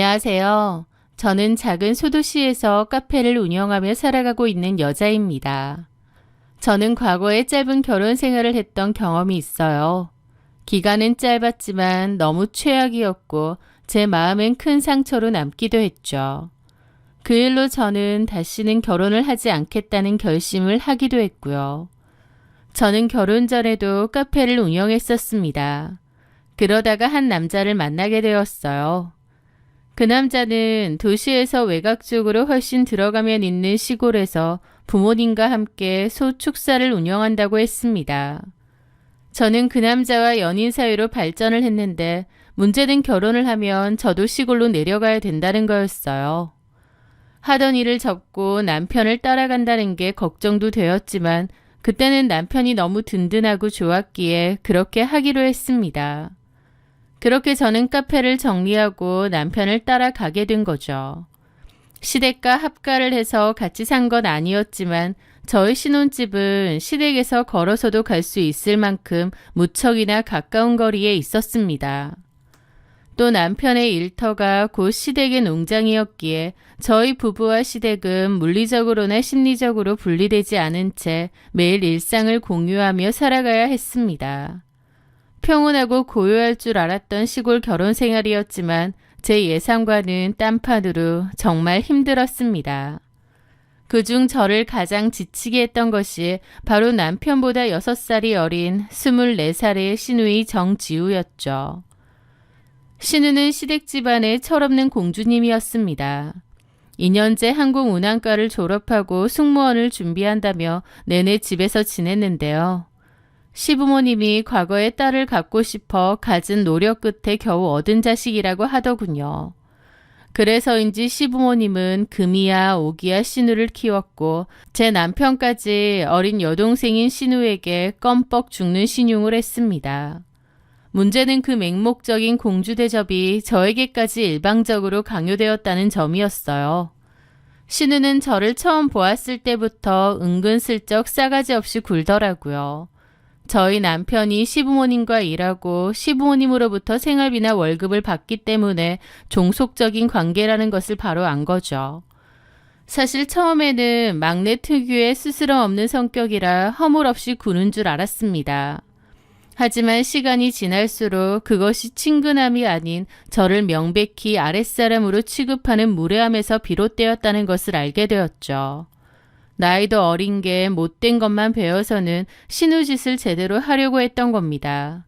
안녕하세요. 저는 작은 소도시에서 카페를 운영하며 살아가고 있는 여자입니다. 저는 과거에 짧은 결혼 생활을 했던 경험이 있어요. 기간은 짧았지만 너무 최악이었고 제 마음엔 큰 상처로 남기도 했죠. 그 일로 저는 다시는 결혼을 하지 않겠다는 결심을 하기도 했고요. 저는 결혼 전에도 카페를 운영했었습니다. 그러다가 한 남자를 만나게 되었어요. 그 남자는 도시에서 외곽 쪽으로 훨씬 들어가면 있는 시골에서 부모님과 함께 소 축사를 운영한다고 했습니다. 저는 그 남자와 연인 사이로 발전을 했는데 문제는 결혼을 하면 저도 시골로 내려가야 된다는 거였어요. 하던 일을 접고 남편을 따라간다는 게 걱정도 되었지만 그때는 남편이 너무 든든하고 좋았기에 그렇게 하기로 했습니다. 그렇게 저는 카페를 정리하고 남편을 따라가게 된 거죠. 시댁과 합가를 해서 같이 산 건 아니었지만 저희 신혼집은 시댁에서 걸어서도 갈 수 있을 만큼 무척이나 가까운 거리에 있었습니다. 또 남편의 일터가 곧 시댁의 농장이었기에 저희 부부와 시댁은 물리적으로나 심리적으로 분리되지 않은 채 매일 일상을 공유하며 살아가야 했습니다. 평온하고 고요할 줄 알았던 시골 결혼 생활이었지만 제 예상과는 딴판으로 정말 힘들었습니다. 그중 저를 가장 지치게 했던 것이 바로 남편보다 6살이 어린 24살의 시누이 정지우였죠. 신우는 시댁 집안의 철없는 공주님이었습니다. 2년째 항공운항과를 졸업하고 승무원을 준비한다며 내내 집에서 지냈는데요. 시부모님이 과거에 딸을 갖고 싶어 갖은 노력 끝에 겨우 얻은 자식이라고 하더군요. 그래서인지 시부모님은 금이야 오기야 신우를 키웠고 제 남편까지 어린 여동생인 신우에게 껌뻑 죽는 신용을 했습니다. 문제는 그 맹목적인 공주 대접이 저에게까지 일방적으로 강요되었다는 점이었어요. 신우는 저를 처음 보았을 때부터 은근슬쩍 싸가지 없이 굴더라고요. 저희 남편이 시부모님과 일하고 시부모님으로부터 생활비나 월급을 받기 때문에 종속적인 관계라는 것을 바로 안 거죠. 사실 처음에는 막내 특유의 스스럼 없는 성격이라 허물없이 구는 줄 알았습니다. 하지만 시간이 지날수록 그것이 친근함이 아닌 저를 명백히 아랫사람으로 취급하는 무례함에서 비롯되었다는 것을 알게 되었죠. 나이도 어린 게 못된 것만 배워서는 신우짓을 제대로 하려고 했던 겁니다.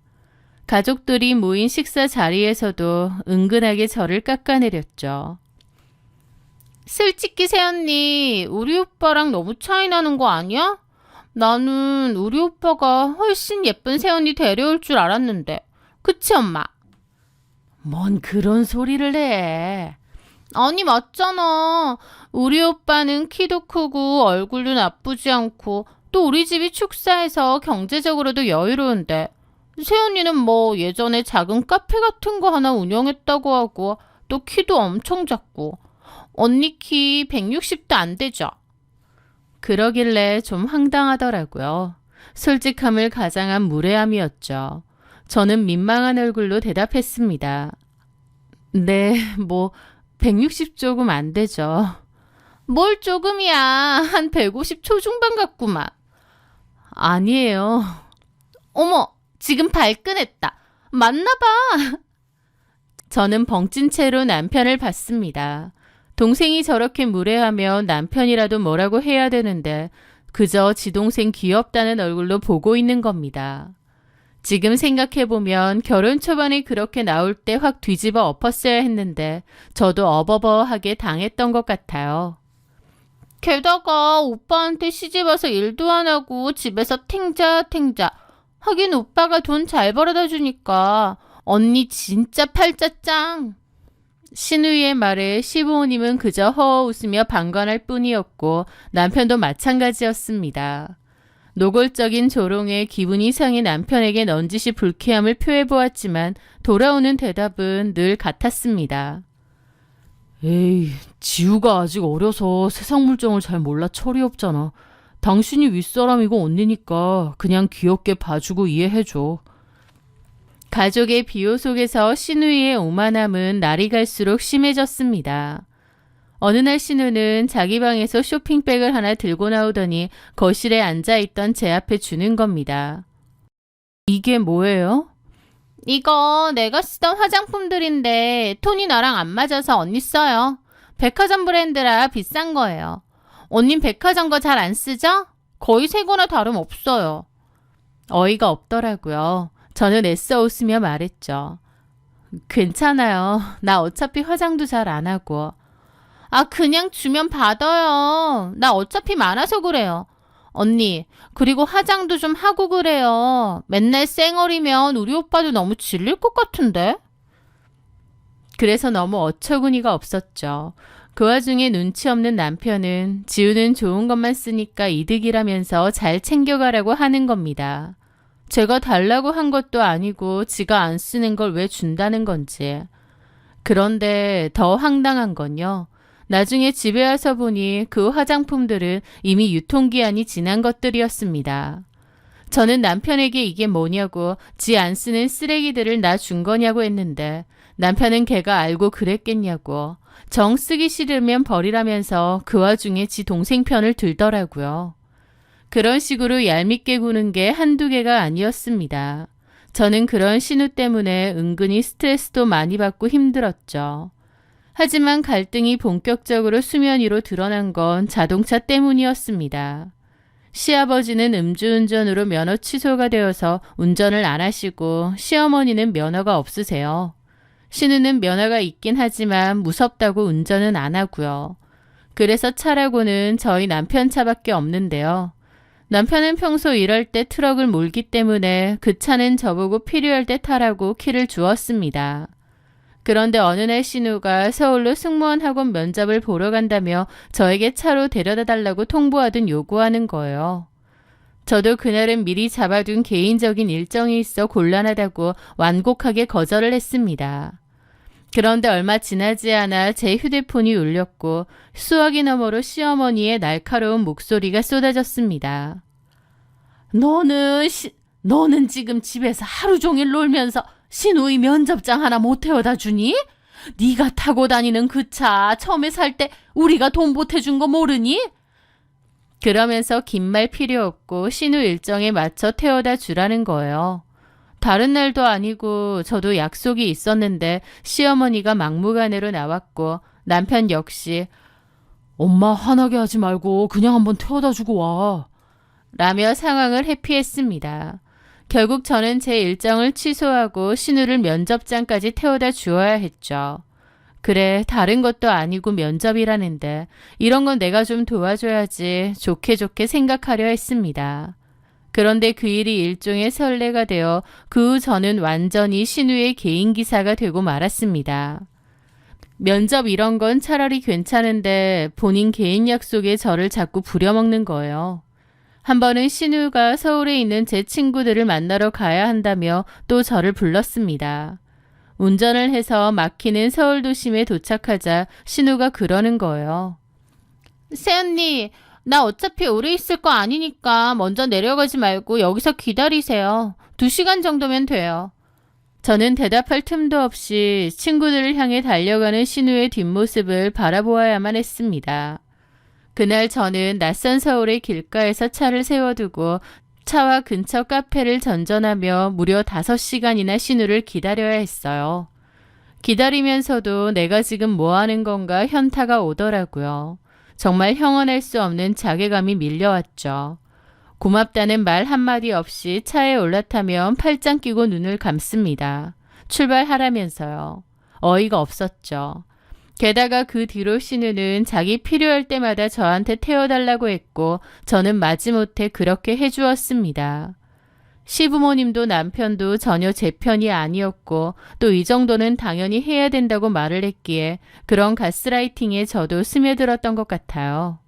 가족들이 모인 식사 자리에서도 은근하게 저를 깎아내렸죠. 솔직히 새언니, 우리 오빠랑 너무 차이 나는 거 아니야? 나는 우리 오빠가 훨씬 예쁜 새언니 데려올 줄 알았는데. 그치 엄마? 뭔 그런 소리를 해. 아니 맞잖아. 우리 오빠는 키도 크고 얼굴도 나쁘지 않고 또 우리 집이 축사해서 경제적으로도 여유로운데 새언니는 뭐 예전에 작은 카페 같은 거 하나 운영했다고 하고 또 키도 엄청 작고 언니 키 160도 안 되죠? 그러길래 좀 황당하더라고요. 솔직함을 가장한 무례함이었죠. 저는 민망한 얼굴로 대답했습니다. 네, 160 조금 안 되죠. 뭘 조금이야. 한 150 초중반 같구만. 아니에요. 어머, 지금 발끈했다. 맞나 봐. 저는 벙찐 채로 남편을 봤습니다. 동생이 저렇게 무례하면 남편이라도 뭐라고 해야 되는데 그저 지 동생 귀엽다는 얼굴로 보고 있는 겁니다. 지금 생각해보면 결혼 초반에 그렇게 나올 때 확 뒤집어 엎었어야 했는데 저도 어버버하게 당했던 것 같아요. 게다가 오빠한테 시집와서 일도 안 하고 집에서 탱자탱자. 하긴 오빠가 돈 잘 벌어다 주니까 언니 진짜 팔자짱. 신우이의 말에 시부모님은 그저 허허 웃으며 방관할 뿐이었고 남편도 마찬가지였습니다. 노골적인 조롱에 기분이 상해 남편에게 넌지시 불쾌함을 표해보았지만 돌아오는 대답은 늘 같았습니다. 에이, 지우가 아직 어려서 세상 물정을 잘 몰라 철이 없잖아. 당신이 윗사람이고 언니니까 그냥 귀엽게 봐주고 이해해줘. 가족의 비호 속에서 신우이의 오만함은 날이 갈수록 심해졌습니다. 어느 날 신우는 자기 방에서 쇼핑백을 하나 들고 나오더니 거실에 앉아있던 제 앞에 주는 겁니다. 이게 뭐예요? 이거 내가 쓰던 화장품들인데 톤이 나랑 안 맞아서 언니 써요. 백화점 브랜드라 비싼 거예요. 언닌 백화점 거 잘 안 쓰죠? 거의 새 거나 다름없어요. 어이가 없더라고요. 저는 애써 웃으며 말했죠. 괜찮아요. 나 어차피 화장도 잘 안 하고. 아, 그냥 주면 받아요. 나 어차피 많아서 그래요. 언니, 그리고 화장도 좀 하고 그래요. 맨날 쌩얼이면 우리 오빠도 너무 질릴 것 같은데? 그래서 너무 어처구니가 없었죠. 그 와중에 눈치 없는 남편은 지우는 좋은 것만 쓰니까 이득이라면서 잘 챙겨가라고 하는 겁니다. 제가 달라고 한 것도 아니고 지가 안 쓰는 걸 왜 준다는 건지. 그런데 더 황당한 건요. 나중에 집에 와서 보니 그 화장품들은 이미 유통기한이 지난 것들이었습니다. 저는 남편에게 이게 뭐냐고 지 안 쓰는 쓰레기들을 나 준 거냐고 했는데 남편은 걔가 알고 그랬겠냐고 정 쓰기 싫으면 버리라면서 그 와중에 지 동생 편을 들더라고요. 그런 식으로 얄밉게 구는 게 한두 개가 아니었습니다. 저는 그런 신우 때문에 은근히 스트레스도 많이 받고 힘들었죠. 하지만 갈등이 본격적으로 수면 위로 드러난 건 자동차 때문이었습니다. 시아버지는 음주운전으로 면허 취소가 되어서 운전을 안 하시고 시어머니는 면허가 없으세요. 신우는 면허가 있긴 하지만 무섭다고 운전은 안 하고요. 그래서 차라고는 저희 남편 차밖에 없는데요. 남편은 평소 일할 때 트럭을 몰기 때문에 그 차는 저보고 필요할 때 타라고 키를 주었습니다. 그런데 어느 날 신우가 서울로 승무원 학원 면접을 보러 간다며 저에게 차로 데려다 달라고 통보하듯 요구하는 거예요. 저도 그날은 미리 잡아둔 개인적인 일정이 있어 곤란하다고 완곡하게 거절을 했습니다. 그런데 얼마 지나지 않아 제 휴대폰이 울렸고 수화기 너머로 시어머니의 날카로운 목소리가 쏟아졌습니다. 너는 지금 집에서 하루 종일 놀면서 신우이 면접장 하나 못 태워다 주니? 네가 타고 다니는 그 차 처음에 살 때 우리가 돈 보태준 거 모르니? 그러면서 긴 말 필요 없고 신우 일정에 맞춰 태워다 주라는 거예요. 다른 날도 아니고 저도 약속이 있었는데 시어머니가 막무가내로 나왔고 남편 역시 엄마 화나게 하지 말고 그냥 한번 태워다 주고 와 라며 상황을 회피했습니다. 결국 저는 제 일정을 취소하고 신우를 면접장까지 태워다 주어야 했죠. 그래, 다른 것도 아니고 면접이라는데 이런 건 내가 좀 도와줘야지 좋게 생각하려 했습니다. 그런데 그 일이 일종의 선례가 되어 그 후 저는 완전히 신우의 개인 기사가 되고 말았습니다. 면접 이런 건 차라리 괜찮은데 본인 개인 약속에 저를 자꾸 부려먹는 거예요. 한 번은 신우가 서울에 있는 제 친구들을 만나러 가야 한다며 또 저를 불렀습니다. 운전을 해서 막히는 서울 도심에 도착하자 신우가 그러는 거예요. 새언니, 나 어차피 오래 있을 거 아니니까 먼저 내려가지 말고 여기서 기다리세요. 2시간 정도면 돼요. 저는 대답할 틈도 없이 친구들을 향해 달려가는 신우의 뒷모습을 바라보아야만 했습니다. 그날 저는 낯선 서울의 길가에서 차를 세워두고 차와 근처 카페를 전전하며 무려 5시간이나 신우를 기다려야 했어요. 기다리면서도 내가 지금 뭐 하는 건가 현타가 오더라고요. 정말 형언할 수 없는 자괴감이 밀려왔죠. 고맙다는 말 한마디 없이 차에 올라타면 팔짱 끼고 눈을 감습니다. 출발하라면서요. 어이가 없었죠. 게다가 그 뒤로 신우는 자기 필요할 때마다 저한테 태워달라고 했고 저는 마지못해 그렇게 해주었습니다. 시부모님도 남편도 전혀 제 편이 아니었고 또 이 정도는 당연히 해야 된다고 말을 했기에 그런 가스라이팅에 저도 스며들었던 것 같아요.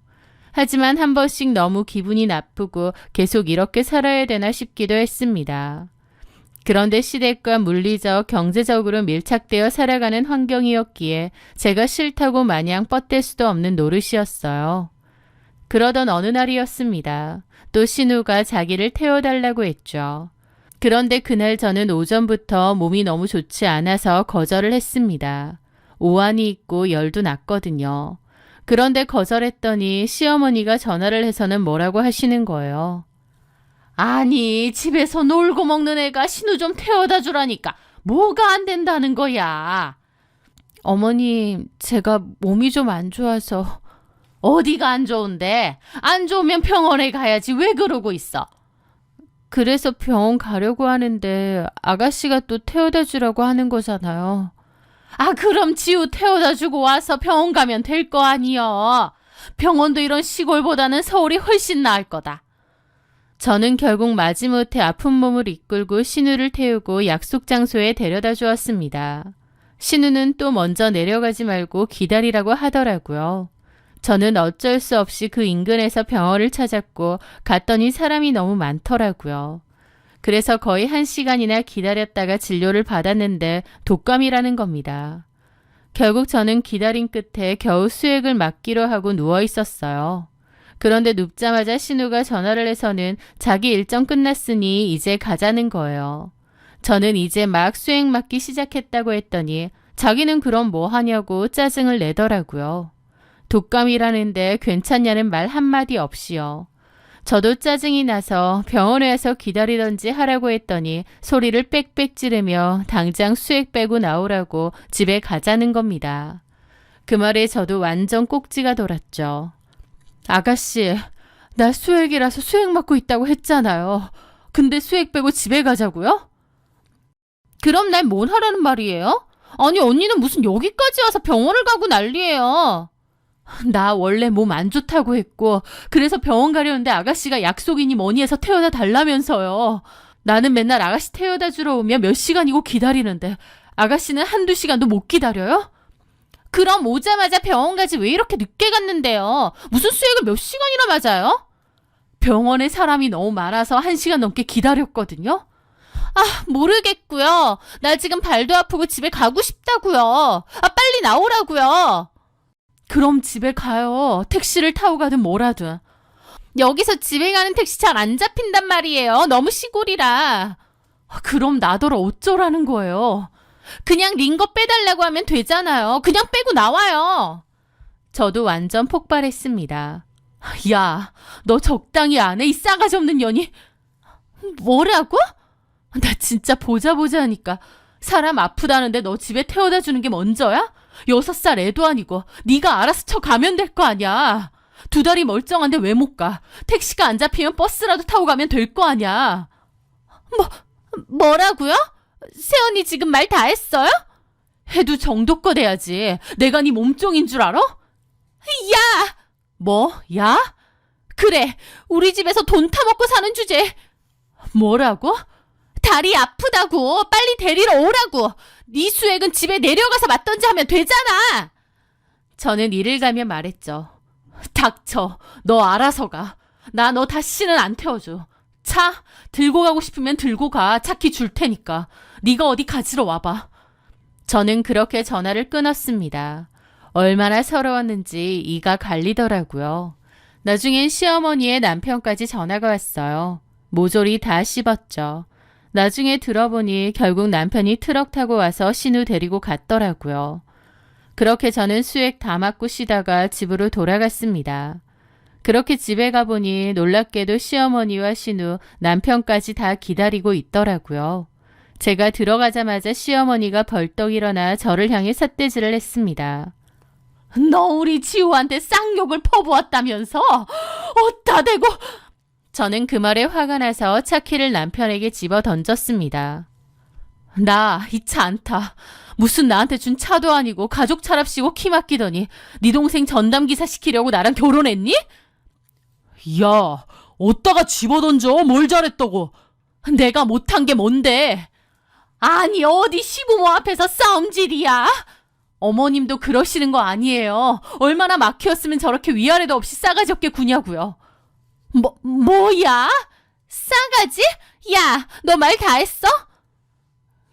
하지만 한 번씩 너무 기분이 나쁘고 계속 이렇게 살아야 되나 싶기도 했습니다. 그런데 시댁과 물리적, 경제적으로 밀착되어 살아가는 환경이었기에 제가 싫다고 마냥 뻗댈 수도 없는 노릇이었어요. 그러던 어느 날이었습니다. 또 신우가 자기를 태워달라고 했죠. 그런데 그날 저는 오전부터 몸이 너무 좋지 않아서 거절을 했습니다. 오한이 있고 열도 났거든요. 그런데 거절했더니 시어머니가 전화를 해서는 뭐라고 하시는 거예요. 아니, 집에서 놀고 먹는 애가 신우 좀 태워다 주라니까 뭐가 안 된다는 거야. 어머님, 제가 몸이 좀 안 좋아서. 어디가 안 좋은데? 안 좋으면 병원에 가야지. 왜 그러고 있어? 그래서 병원 가려고 하는데 아가씨가 또 태워다 주라고 하는 거잖아요. 아, 그럼 지우 태워다 주고 와서 병원 가면 될 거 아니여. 병원도 이런 시골보다는 서울이 훨씬 나을 거다. 저는 결국 마지못해 아픈 몸을 이끌고 신우를 태우고 약속 장소에 데려다 주었습니다. 신우는 또 먼저 내려가지 말고 기다리라고 하더라고요. 저는 어쩔 수 없이 그 인근에서 병원을 찾았고 갔더니 사람이 너무 많더라고요. 그래서 거의 1시간이나 기다렸다가 진료를 받았는데 독감이라는 겁니다. 결국 저는 기다린 끝에 겨우 수액을 맞기로 하고 누워 있었어요. 그런데 눕자마자 신우가 전화를 해서는 자기 일정 끝났으니 이제 가자는 거예요. 저는 이제 막 수액 맞기 시작했다고 했더니 자기는 그럼 뭐 하냐고 짜증을 내더라고요. 독감이라는데 괜찮냐는 말 한마디 없이요. 저도 짜증이 나서 병원에 와서 기다리던지 하라고 했더니 소리를 빽빽 지르며 당장 수액 빼고 나오라고 집에 가자는 겁니다. 그 말에 저도 완전 꼭지가 돌았죠. 아가씨, 나 수액이라서 수액 맞고 있다고 했잖아요. 근데 수액 빼고 집에 가자고요? 그럼 날 뭘 하라는 말이에요? 아니, 언니는 무슨 여기까지 와서 병원을 가고 난리예요. 나 원래 몸 안 좋다고 했고 그래서 병원 가려는데 아가씨가 약속이니 뭐니 해서 태워다 달라면서요. 나는 맨날 아가씨 태워다 주러 오면 몇 시간이고 기다리는데 아가씨는 1~2시간도 못 기다려요? 그럼 오자마자 병원 가지 왜 이렇게 늦게 갔는데요? 무슨 수액을 몇 시간이나 맞아요? 병원에 사람이 너무 많아서 1시간 넘게 기다렸거든요. 아, 모르겠고요. 나 지금 발도 아프고 집에 가고 싶다고요. 아, 빨리 나오라고요. 그럼 집에 가요. 택시를 타고 가든 뭐라든. 여기서 집에 가는 택시 잘 안 잡힌단 말이에요. 너무 시골이라. 그럼 나더러 어쩌라는 거예요. 그냥 링거 빼달라고 하면 되잖아요. 그냥 빼고 나와요. 저도 완전 폭발했습니다. 야, 너 적당히 안 해? 이 싸가지 없는 년이. 뭐라고? 나 진짜 보자 하니까 사람 아프다는데 너 집에 태워다 주는 게 먼저야? 6살 애도 아니고 네가 알아서 쳐 가면 될 거 아니야. 2다리 멀쩡한데 왜 못 가? 택시가 안 잡히면 버스라도 타고 가면 될 거 아니야. 뭐라고요? 세연이 지금 말 다 했어요? 해도 정도껏 해야지. 내가 네 몸종인 줄 알아? 야! 뭐? 야? 그래, 우리 집에서 돈 타먹고 사는 주제에. 뭐라고? 다리 아프다고. 빨리 데리러 오라고. 네 수액은 집에 내려가서 맞던지 하면 되잖아. 저는 이를 가며 말했죠. 닥쳐. 너 알아서 가. 나 너 다시는 안 태워줘. 차 들고 가고 싶으면 들고 가. 차키 줄 테니까. 네가 어디 가지러 와봐. 저는 그렇게 전화를 끊었습니다. 얼마나 서러웠는지 이가 갈리더라고요. 나중엔 시어머니의 남편까지 전화가 왔어요. 모조리 다 씹었죠. 나중에 들어보니 결국 남편이 트럭 타고 와서 신우 데리고 갔더라고요. 그렇게 저는 수액 다 맞고 쉬다가 집으로 돌아갔습니다. 그렇게 집에 가보니 놀랍게도 시어머니와 신우, 남편까지 다 기다리고 있더라고요. 제가 들어가자마자 시어머니가 벌떡 일어나 저를 향해 삿대질을 했습니다. 너 우리 지우한테 쌍욕을 퍼부었다면서? 어따 대고. 저는 그 말에 화가 나서 차키를 남편에게 집어 던졌습니다. 나 이 차 안 타. 무슨 나한테 준 차도 아니고 가족 차랍시고 키 맡기더니 네 동생 전담기사 시키려고 나랑 결혼했니? 야, 어디다가 집어던져? 뭘 잘했다고? 내가 못한 게 뭔데? 아니, 어디 시부모 앞에서 싸움질이야? 어머님도 그러시는 거 아니에요. 얼마나 막히었으면 저렇게 위아래도 없이 싸가지 없게 구냐고요. 뭐야? 싸가지? 야, 너 말 다 했어?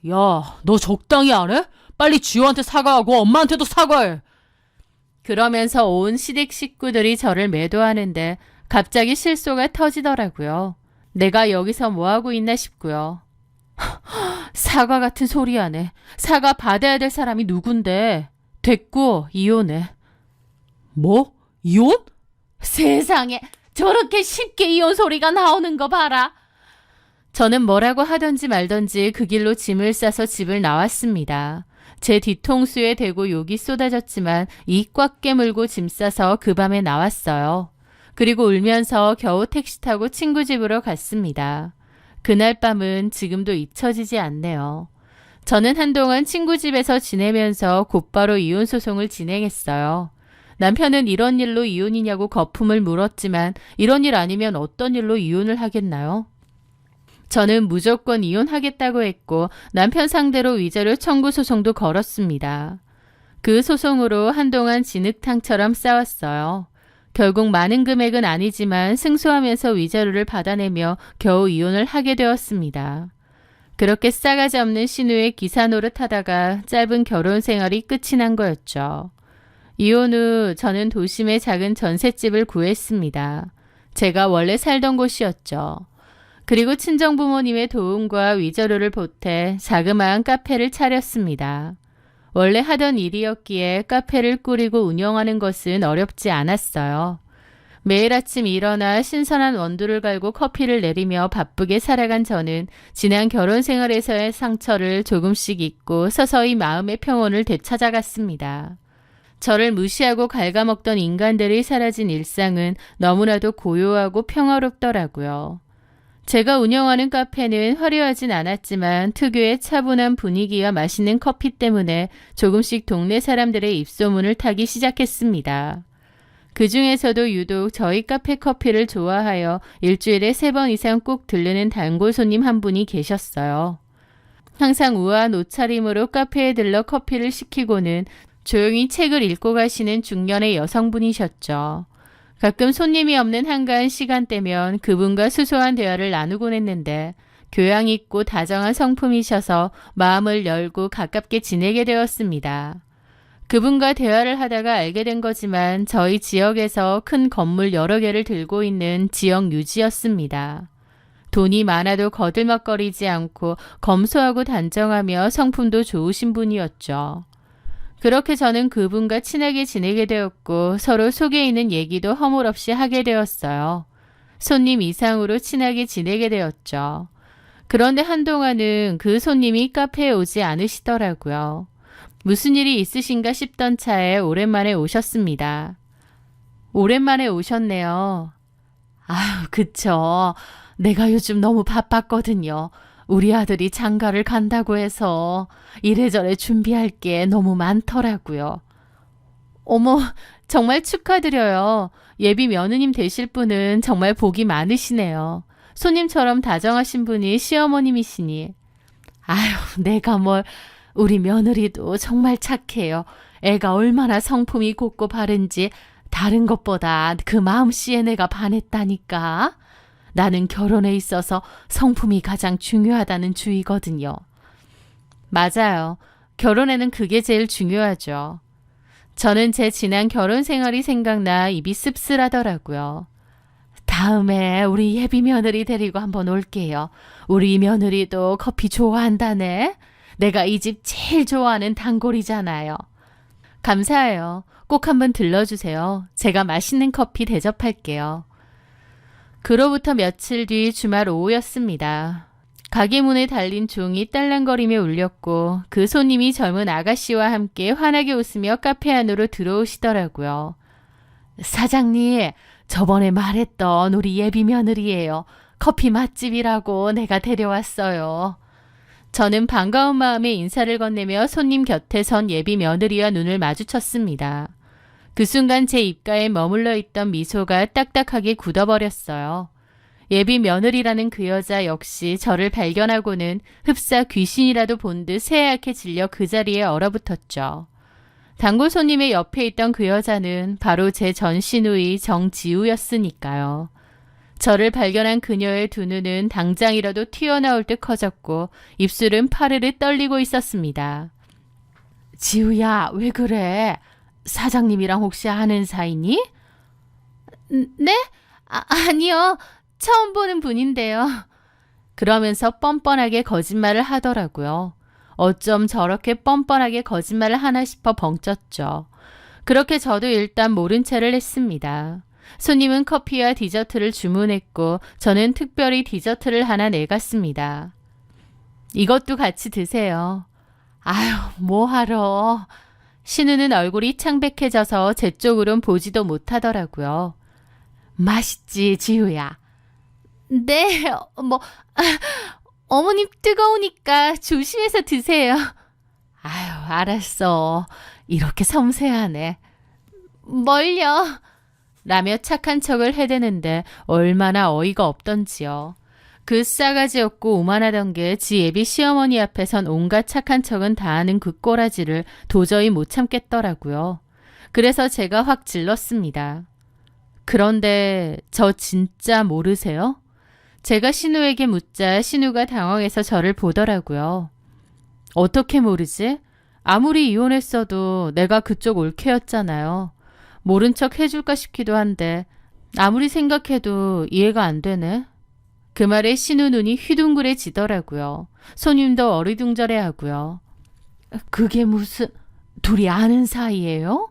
야, 너 적당히 안 해? 빨리 지우한테 사과하고 엄마한테도 사과해. 그러면서 온 시댁 식구들이 저를 매도하는데 갑자기 실소가 터지더라고요. 내가 여기서 뭐하고 있나 싶고요. 사과 같은 소리 하네. 사과 받아야 될 사람이 누군데. 됐고 이혼해. 뭐? 이혼? 세상에 저렇게 쉽게 이혼 소리가 나오는 거 봐라. 저는 뭐라고 하던지 말던지 그 길로 짐을 싸서 집을 나왔습니다. 제 뒤통수에 대고 욕이 쏟아졌지만 입 꽉 깨물고 짐 싸서 그 밤에 나왔어요. 그리고 울면서 겨우 택시 타고 친구 집으로 갔습니다. 그날 밤은 지금도 잊혀지지 않네요. 저는 한동안 친구 집에서 지내면서 곧바로 이혼 소송을 진행했어요. 남편은 이런 일로 이혼이냐고 거품을 물었지만 이런 일 아니면 어떤 일로 이혼을 하겠나요? 저는 무조건 이혼하겠다고 했고 남편 상대로 위자료 청구 소송도 걸었습니다. 그 소송으로 한동안 진흙탕처럼 싸웠어요. 결국 많은 금액은 아니지만 승소하면서 위자료를 받아내며 겨우 이혼을 하게 되었습니다. 그렇게 싸가지 없는 신우의 기사 노릇하다가 짧은 결혼 생활이 끝이 난 거였죠. 이혼 후 저는 도심의 작은 전셋집을 구했습니다. 제가 원래 살던 곳이었죠. 그리고 친정부모님의 도움과 위자료를 보태 자그마한 카페를 차렸습니다. 원래 하던 일이었기에 카페를 꾸리고 운영하는 것은 어렵지 않았어요. 매일 아침 일어나 신선한 원두를 갈고 커피를 내리며 바쁘게 살아간 저는 지난 결혼 생활에서의 상처를 조금씩 잊고 서서히 마음의 평온을 되찾아갔습니다. 저를 무시하고 갉아먹던 인간들이 사라진 일상은 너무나도 고요하고 평화롭더라고요. 제가 운영하는 카페는 화려하진 않았지만 특유의 차분한 분위기와 맛있는 커피 때문에 조금씩 동네 사람들의 입소문을 타기 시작했습니다. 그 중에서도 유독 저희 카페 커피를 좋아하여 일주일에 3번 이상 꼭 들르는 단골 손님 한 분이 계셨어요. 항상 우아한 옷차림으로 카페에 들러 커피를 시키고는 조용히 책을 읽고 가시는 중년의 여성분이셨죠. 가끔 손님이 없는 한가한 시간대면 그분과 수소한 대화를 나누곤 했는데 교양 있고 다정한 성품이셔서 마음을 열고 가깝게 지내게 되었습니다. 그분과 대화를 하다가 알게 된 거지만 저희 지역에서 큰 건물 여러 개를 들고 있는 지역 유지였습니다. 돈이 많아도 거들먹거리지 않고 검소하고 단정하며 성품도 좋으신 분이었죠. 그렇게 저는 그분과 친하게 지내게 되었고 서로 속에 있는 얘기도 허물없이 하게 되었어요. 손님 이상으로 친하게 지내게 되었죠. 그런데 한동안은 그 손님이 카페에 오지 않으시더라고요. 무슨 일이 있으신가 싶던 차에 오랜만에 오셨습니다. 오랜만에 오셨네요. 아유, 그쵸. 내가 요즘 너무 바빴거든요. 우리 아들이 장가를 간다고 해서 이래저래 준비할 게 너무 많더라고요. 어머, 정말 축하드려요. 예비 며느님 되실 분은 정말 복이 많으시네요. 손님처럼 다정하신 분이 시어머님이시니. 아유, 내가 뭘, 우리 며느리도 정말 착해요. 애가 얼마나 성품이 곱고 바른지 다른 것보다 그 마음씨에 내가 반했다니까. 나는 결혼에 있어서 성품이 가장 중요하다는 주의거든요. 맞아요. 결혼에는 그게 제일 중요하죠. 저는 제 지난 결혼 생활이 생각나 입이 씁쓸하더라고요. 다음에 우리 예비 며느리 데리고 한번 올게요. 우리 며느리도 커피 좋아한다네. 내가 이 집 제일 좋아하는 단골이잖아요. 감사해요. 꼭 한번 들러주세요. 제가 맛있는 커피 대접할게요. 그로부터 며칠 뒤 주말 오후였습니다. 가게 문에 달린 종이 딸랑거리며 울렸고 그 손님이 젊은 아가씨와 함께 환하게 웃으며 카페 안으로 들어오시더라고요. 사장님, 저번에 말했던 우리 예비 며느리예요. 커피 맛집이라고 내가 데려왔어요. 저는 반가운 마음에 인사를 건네며 손님 곁에 선 예비 며느리와 눈을 마주쳤습니다. 그 순간 제 입가에 머물러 있던 미소가 딱딱하게 굳어버렸어요. 예비 며느리라는 그 여자 역시 저를 발견하고는 흡사 귀신이라도 본 듯 새하얗게 질려 그 자리에 얼어붙었죠. 단골 손님의 옆에 있던 그 여자는 바로 제 전 시누이 정지우였으니까요. 저를 발견한 그녀의 두 눈은 당장이라도 튀어나올 듯 커졌고 입술은 파르르 떨리고 있었습니다. 지우야, 왜 그래? 사장님이랑 혹시 아는 사이니? 네? 아니요. 처음 보는 분인데요. 그러면서 뻔뻔하게 거짓말을 하더라고요. 어쩜 저렇게 뻔뻔하게 거짓말을 하나 싶어 벙쪘죠. 그렇게 저도 일단 모른 체를 했습니다. 손님은 커피와 디저트를 주문했고 저는 특별히 디저트를 하나 내갔습니다. 이것도 같이 드세요. 아유, 뭐하러. 신우는 얼굴이 창백해져서 제 쪽으론 보지도 못하더라고요. 맛있지, 지우야. 네, 어머님 뜨거우니까 조심해서 드세요. 아유, 알았어. 이렇게 섬세하네. 뭘요? 라며 착한 척을 해대는데 얼마나 어이가 없던지요. 그 싸가지 없고 오만하던 게 지 애비 시어머니 앞에선 온갖 착한 척은 다 하는 그 꼬라지를 도저히 못 참겠더라고요. 그래서 제가 확 질렀습니다. 그런데 저 진짜 모르세요? 제가 신우에게 묻자 신우가 당황해서 저를 보더라고요. 어떻게 모르지? 아무리 이혼했어도 내가 그쪽 올케였잖아요. 모른 척 해줄까 싶기도 한데 아무리 생각해도 이해가 안 되네. 그 말에 신우 눈이 휘둥그레지더라고요. 손님도 어리둥절해하고요. 그게 무슨 둘이 아는 사이예요?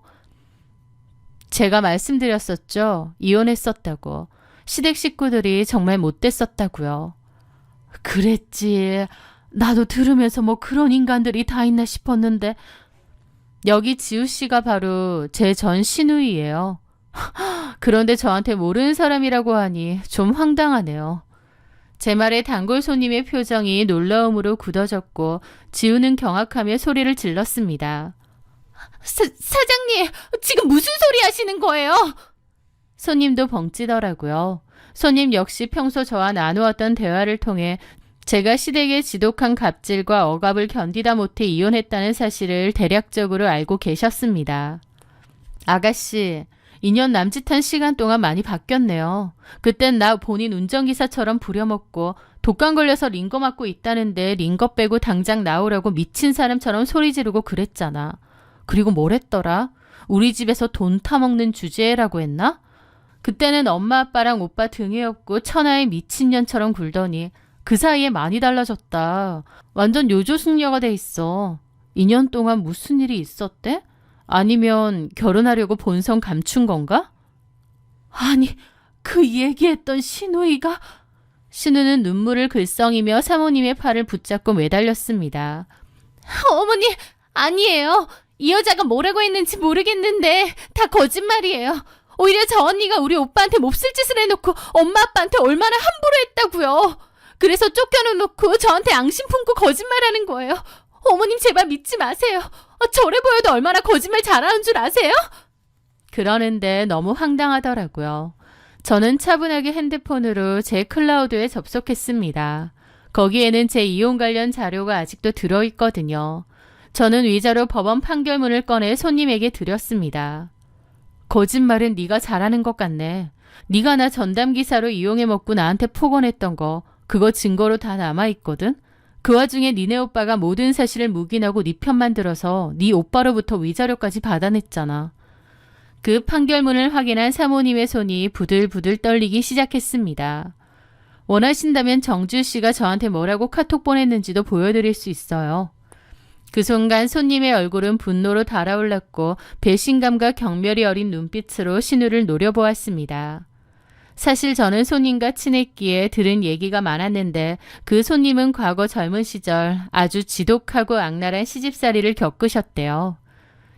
제가 말씀드렸었죠. 이혼했었다고. 시댁 식구들이 정말 못됐었다고요. 그랬지. 나도 들으면서 뭐 그런 인간들이 다 있나 싶었는데 여기 지우 씨가 바로 제 전 시누이예요. 그런데 저한테 모르는 사람이라고 하니 좀 황당하네요. 제 말에 단골 손님의 표정이 놀라움으로 굳어졌고 지우는 경악하며 소리를 질렀습니다. 사장님, 지금 무슨 소리 하시는 거예요? 손님도 벙찌더라고요. 손님 역시 평소 저와 나누었던 대화를 통해 제가 시댁의 지독한 갑질과 억압을 견디다 못해 이혼했다는 사실을 대략적으로 알고 계셨습니다. 아가씨, 2년 남짓한 시간 동안 많이 바뀌었네요. 그땐 나 본인 운전기사처럼 부려먹고 독감 걸려서 링거 맞고 있다는데 링거 빼고 당장 나오라고 미친 사람처럼 소리 지르고 그랬잖아. 그리고 뭘 했더라? 우리 집에서 돈 타먹는 주제라고 했나? 그때는 엄마 아빠랑 오빠 등에 업고 천하의 미친년처럼 굴더니 그 사이에 많이 달라졌다. 완전 요조숙녀가 돼 있어. 2년 동안 무슨 일이 있었대? 아니면 결혼하려고 본성 감춘 건가? 아니, 그 얘기했던 신우이가... 신우는 눈물을 글썽이며 사모님의 팔을 붙잡고 매달렸습니다. 어머니, 아니에요. 이 여자가 뭐라고 했는지 모르겠는데 다 거짓말이에요. 오히려 저 언니가 우리 오빠한테 몹쓸 짓을 해놓고 엄마 아빠한테 얼마나 함부로 했다고요. 그래서 쫓겨놓고 저한테 앙심 품고 거짓말하는 거예요. 어머님 제발 믿지 마세요. 저래 보여도 얼마나 거짓말 잘하는 줄 아세요? 그러는데 너무 황당하더라고요. 저는 차분하게 핸드폰으로 제 클라우드에 접속했습니다. 거기에는 제 이혼 관련 자료가 아직도 들어있거든요. 저는 위자료 법원 판결문을 꺼내 손님에게 드렸습니다. 거짓말은 네가 잘하는 것 같네. 네가 나 전담기사로 이용해 먹고 나한테 폭언했던 거 그거 증거로 다 남아있거든. 그 와중에 니네 오빠가 모든 사실을 묵인하고 네 편만 들어서 네 오빠로부터 위자료까지 받아냈잖아. 그 판결문을 확인한 사모님의 손이 부들부들 떨리기 시작했습니다. 원하신다면 정주 씨가 저한테 뭐라고 카톡 보냈는지도 보여드릴 수 있어요. 그 순간 손님의 얼굴은 분노로 달아올랐고 배신감과 경멸이 어린 눈빛으로 신우를 노려보았습니다. 사실 저는 손님과 친했기에 들은 얘기가 많았는데 그 손님은 과거 젊은 시절 아주 지독하고 악랄한 시집살이를 겪으셨대요.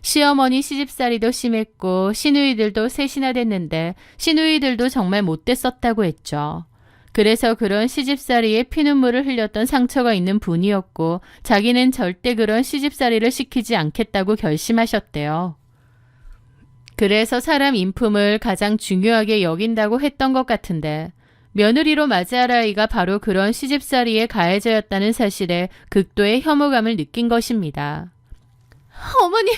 시어머니 시집살이도 심했고 시누이들도 셋이나 됐는데 시누이들도 정말 못됐었다고 했죠. 그래서 그런 시집살이에 피눈물을 흘렸던 상처가 있는 분이었고 자기는 절대 그런 시집살이를 시키지 않겠다고 결심하셨대요. 그래서 사람 인품을 가장 중요하게 여긴다고 했던 것 같은데 며느리로 맞이할 아이가 바로 그런 시집살이의 가해자였다는 사실에 극도의 혐오감을 느낀 것입니다. 어머니,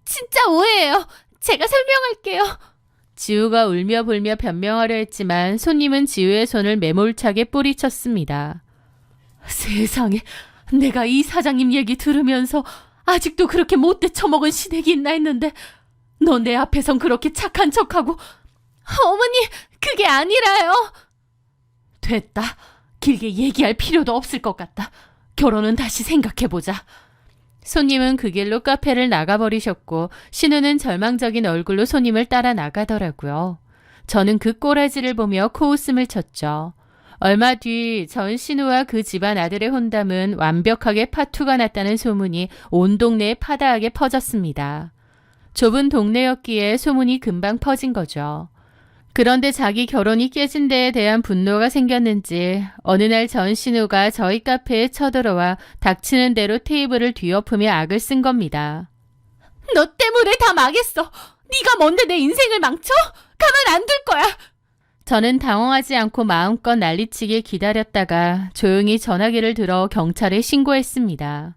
진짜 오해예요. 제가 설명할게요. 지우가 울며 불며 변명하려 했지만 손님은 지우의 손을 매몰차게 뿌리쳤습니다. 세상에, 내가 이 사장님 얘기 들으면서 아직도 그렇게 못돼 처먹은 시댁이 있나 했는데 너 내 앞에선 그렇게 착한 척하고. 어머니, 그게 아니라요. 됐다. 길게 얘기할 필요도 없을 것 같다. 결혼은 다시 생각해보자. 손님은 그 길로 카페를 나가버리셨고 신우는 절망적인 얼굴로 손님을 따라 나가더라고요. 저는 그 꼬라지를 보며 코웃음을 쳤죠. 얼마 뒤 전 신우와 그 집안 아들의 혼담은 완벽하게 파투가 났다는 소문이 온 동네에 파다하게 퍼졌습니다. 좁은 동네였기에 소문이 금방 퍼진 거죠. 그런데 자기 결혼이 깨진 데에 대한 분노가 생겼는지 어느 날 전 신우가 저희 카페에 쳐들어와 닥치는 대로 테이블을 뒤엎으며 악을 쓴 겁니다. 너 때문에 다 망했어. 네가 뭔데 내 인생을 망쳐? 가만 안 둘 거야. 저는 당황하지 않고 마음껏 난리치길 기다렸다가 조용히 전화기를 들어 경찰에 신고했습니다.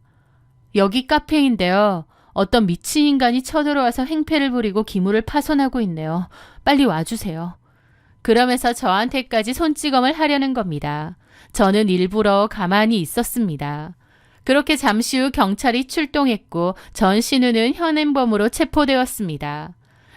여기 카페인데요. 어떤 미친 인간이 쳐들어와서 행패를 부리고 기물을 파손하고 있네요. 빨리 와주세요. 그러면서 저한테까지 손찌검을 하려는 겁니다. 저는 일부러 가만히 있었습니다. 그렇게 잠시 후 경찰이 출동했고 전 신우는 현행범으로 체포되었습니다.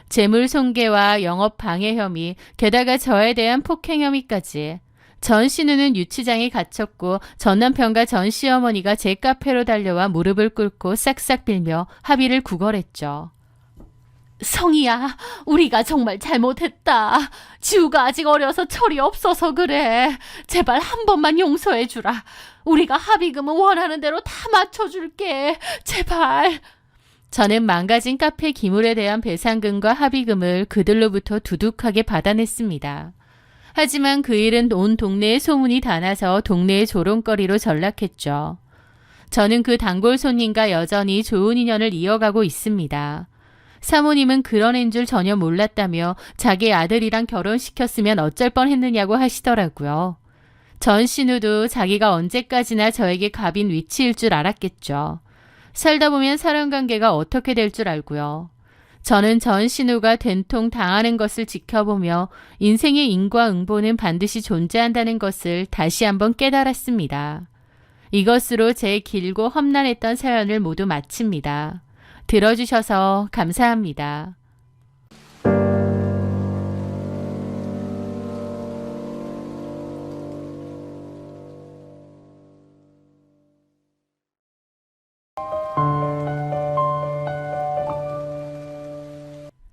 재물손괴와 영업방해 혐의, 게다가 저에 대한 폭행 혐의까지. 전 신우는 유치장에 갇혔고 전 남편과 전 시어머니가 제 카페로 달려와 무릎을 꿇고 싹싹 빌며 합의를 구걸했죠. 성희야, 우리가 정말 잘못했다. 지우가 아직 어려서 철이 없어서 그래. 제발 한 번만 용서해주라. 우리가 합의금은 원하는 대로 다 맞춰줄게. 제발. 저는 망가진 카페 기물에 대한 배상금과 합의금을 그들로부터 두둑하게 받아냈습니다. 하지만 그 일은 온 동네에 소문이 다 나서 동네의 조롱거리로 전락했죠. 저는 그 단골 손님과 여전히 좋은 인연을 이어가고 있습니다. 사모님은 그런 애인 줄 전혀 몰랐다며 자기 아들이랑 결혼시켰으면 어쩔 뻔했느냐고 하시더라고요. 전 신우도 자기가 언제까지나 저에게 갑인 위치일 줄 알았겠죠. 살다 보면 사람관계가 어떻게 될 줄 알고요. 저는 전 신우가 된통 당하는 것을 지켜보며 인생의 인과응보는 반드시 존재한다는 것을 다시 한번 깨달았습니다. 이것으로 제 길고 험난했던 사연을 모두 마칩니다. 들어주셔서 감사합니다.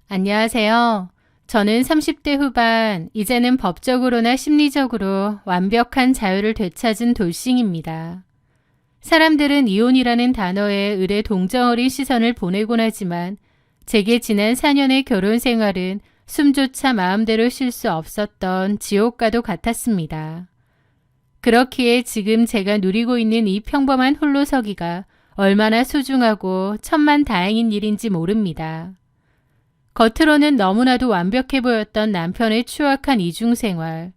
안녕하세요. 저는 30대 후반, 이제는 법적으로나 심리적으로 완벽한 자유를 되찾은 돌싱입니다. 사람들은 이혼이라는 단어에 을의 동정어린 시선을 보내곤 하지만 제게 지난 4년의 결혼 생활은 숨조차 마음대로 쉴 수 없었던 지옥과도 같았습니다. 그렇기에 지금 제가 누리고 있는 이 평범한 홀로서기가 얼마나 소중하고 천만다행인 일인지 모릅니다. 겉으로는 너무나도 완벽해 보였던 남편의 추악한 이중생활,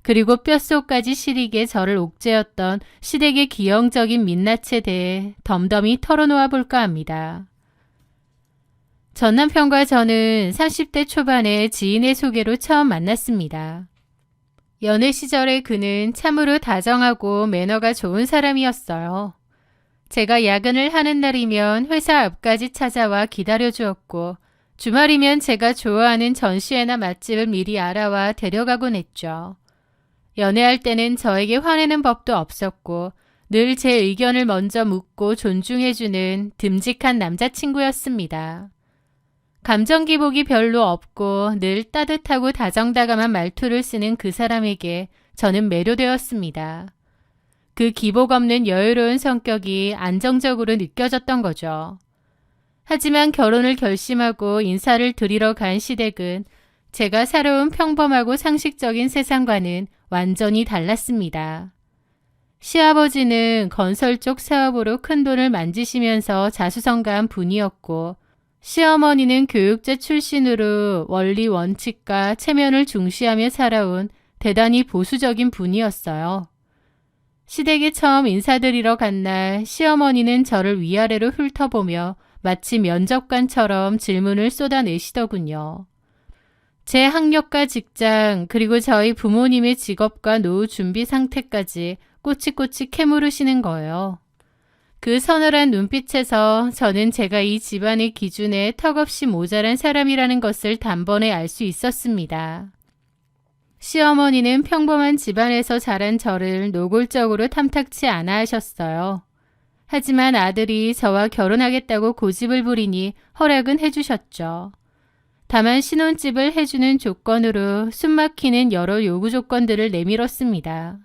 그리고 뼛속까지 시리게 저를 옥죄었던 시댁의 기형적인 민낯에 대해 덤덤히 털어놓아 볼까 합니다. 전 남편과 저는 30대 초반에 지인의 소개로 처음 만났습니다. 연애 시절에 그는 참으로 다정하고 매너가 좋은 사람이었어요. 제가 야근을 하는 날이면 회사 앞까지 찾아와 기다려주었고 주말이면 제가 좋아하는 전시회나 맛집을 미리 알아와 데려가곤 했죠. 연애할 때는 저에게 화내는 법도 없었고 늘 제 의견을 먼저 묻고 존중해주는 듬직한 남자친구였습니다. 감정 기복이 별로 없고 늘 따뜻하고 다정다감한 말투를 쓰는 그 사람에게 저는 매료되었습니다. 그 기복 없는 여유로운 성격이 안정적으로 느껴졌던 거죠. 하지만 결혼을 결심하고 인사를 드리러 간 시댁은 제가 살아온 평범하고 상식적인 세상과는 완전히 달랐습니다. 시아버지는 건설 쪽 사업으로 큰 돈을 만지시면서 자수성가한 분이었고 시어머니는 교육자 출신으로 원리 원칙과 체면을 중시하며 살아온 대단히 보수적인 분이었어요. 시댁에 처음 인사드리러 간 날 시어머니는 저를 위아래로 훑어보며 마치 면접관처럼 질문을 쏟아내시더군요. 제 학력과 직장, 그리고 저희 부모님의 직업과 노후 준비 상태까지 꼬치꼬치 캐물으시는 거예요. 그 서늘한 눈빛에서 저는 제가 이 집안의 기준에 턱없이 모자란 사람이라는 것을 단번에 알 수 있었습니다. 시어머니는 평범한 집안에서 자란 저를 노골적으로 탐탁치 않아 하셨어요. 하지만 아들이 저와 결혼하겠다고 고집을 부리니 허락은 해주셨죠. 다만 신혼집을 해주는 조건으로 숨막히는 여러 요구 조건들을 내밀었습니다.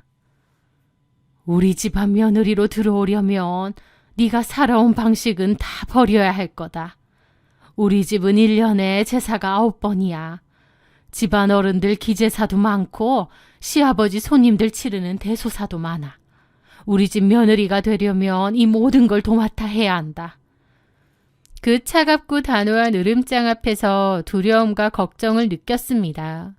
우리 집안 며느리로 들어오려면 네가 살아온 방식은 다 버려야 할 거다. 우리 집은 1년에 제사가 9번이야. 집안 어른들 기제사도 많고 시아버지 손님들 치르는 대소사도 많아. 우리 집 며느리가 되려면 이 모든 걸 도맡아 해야 한다. 그 차갑고 단호한 으름장 앞에서 두려움과 걱정을 느꼈습니다.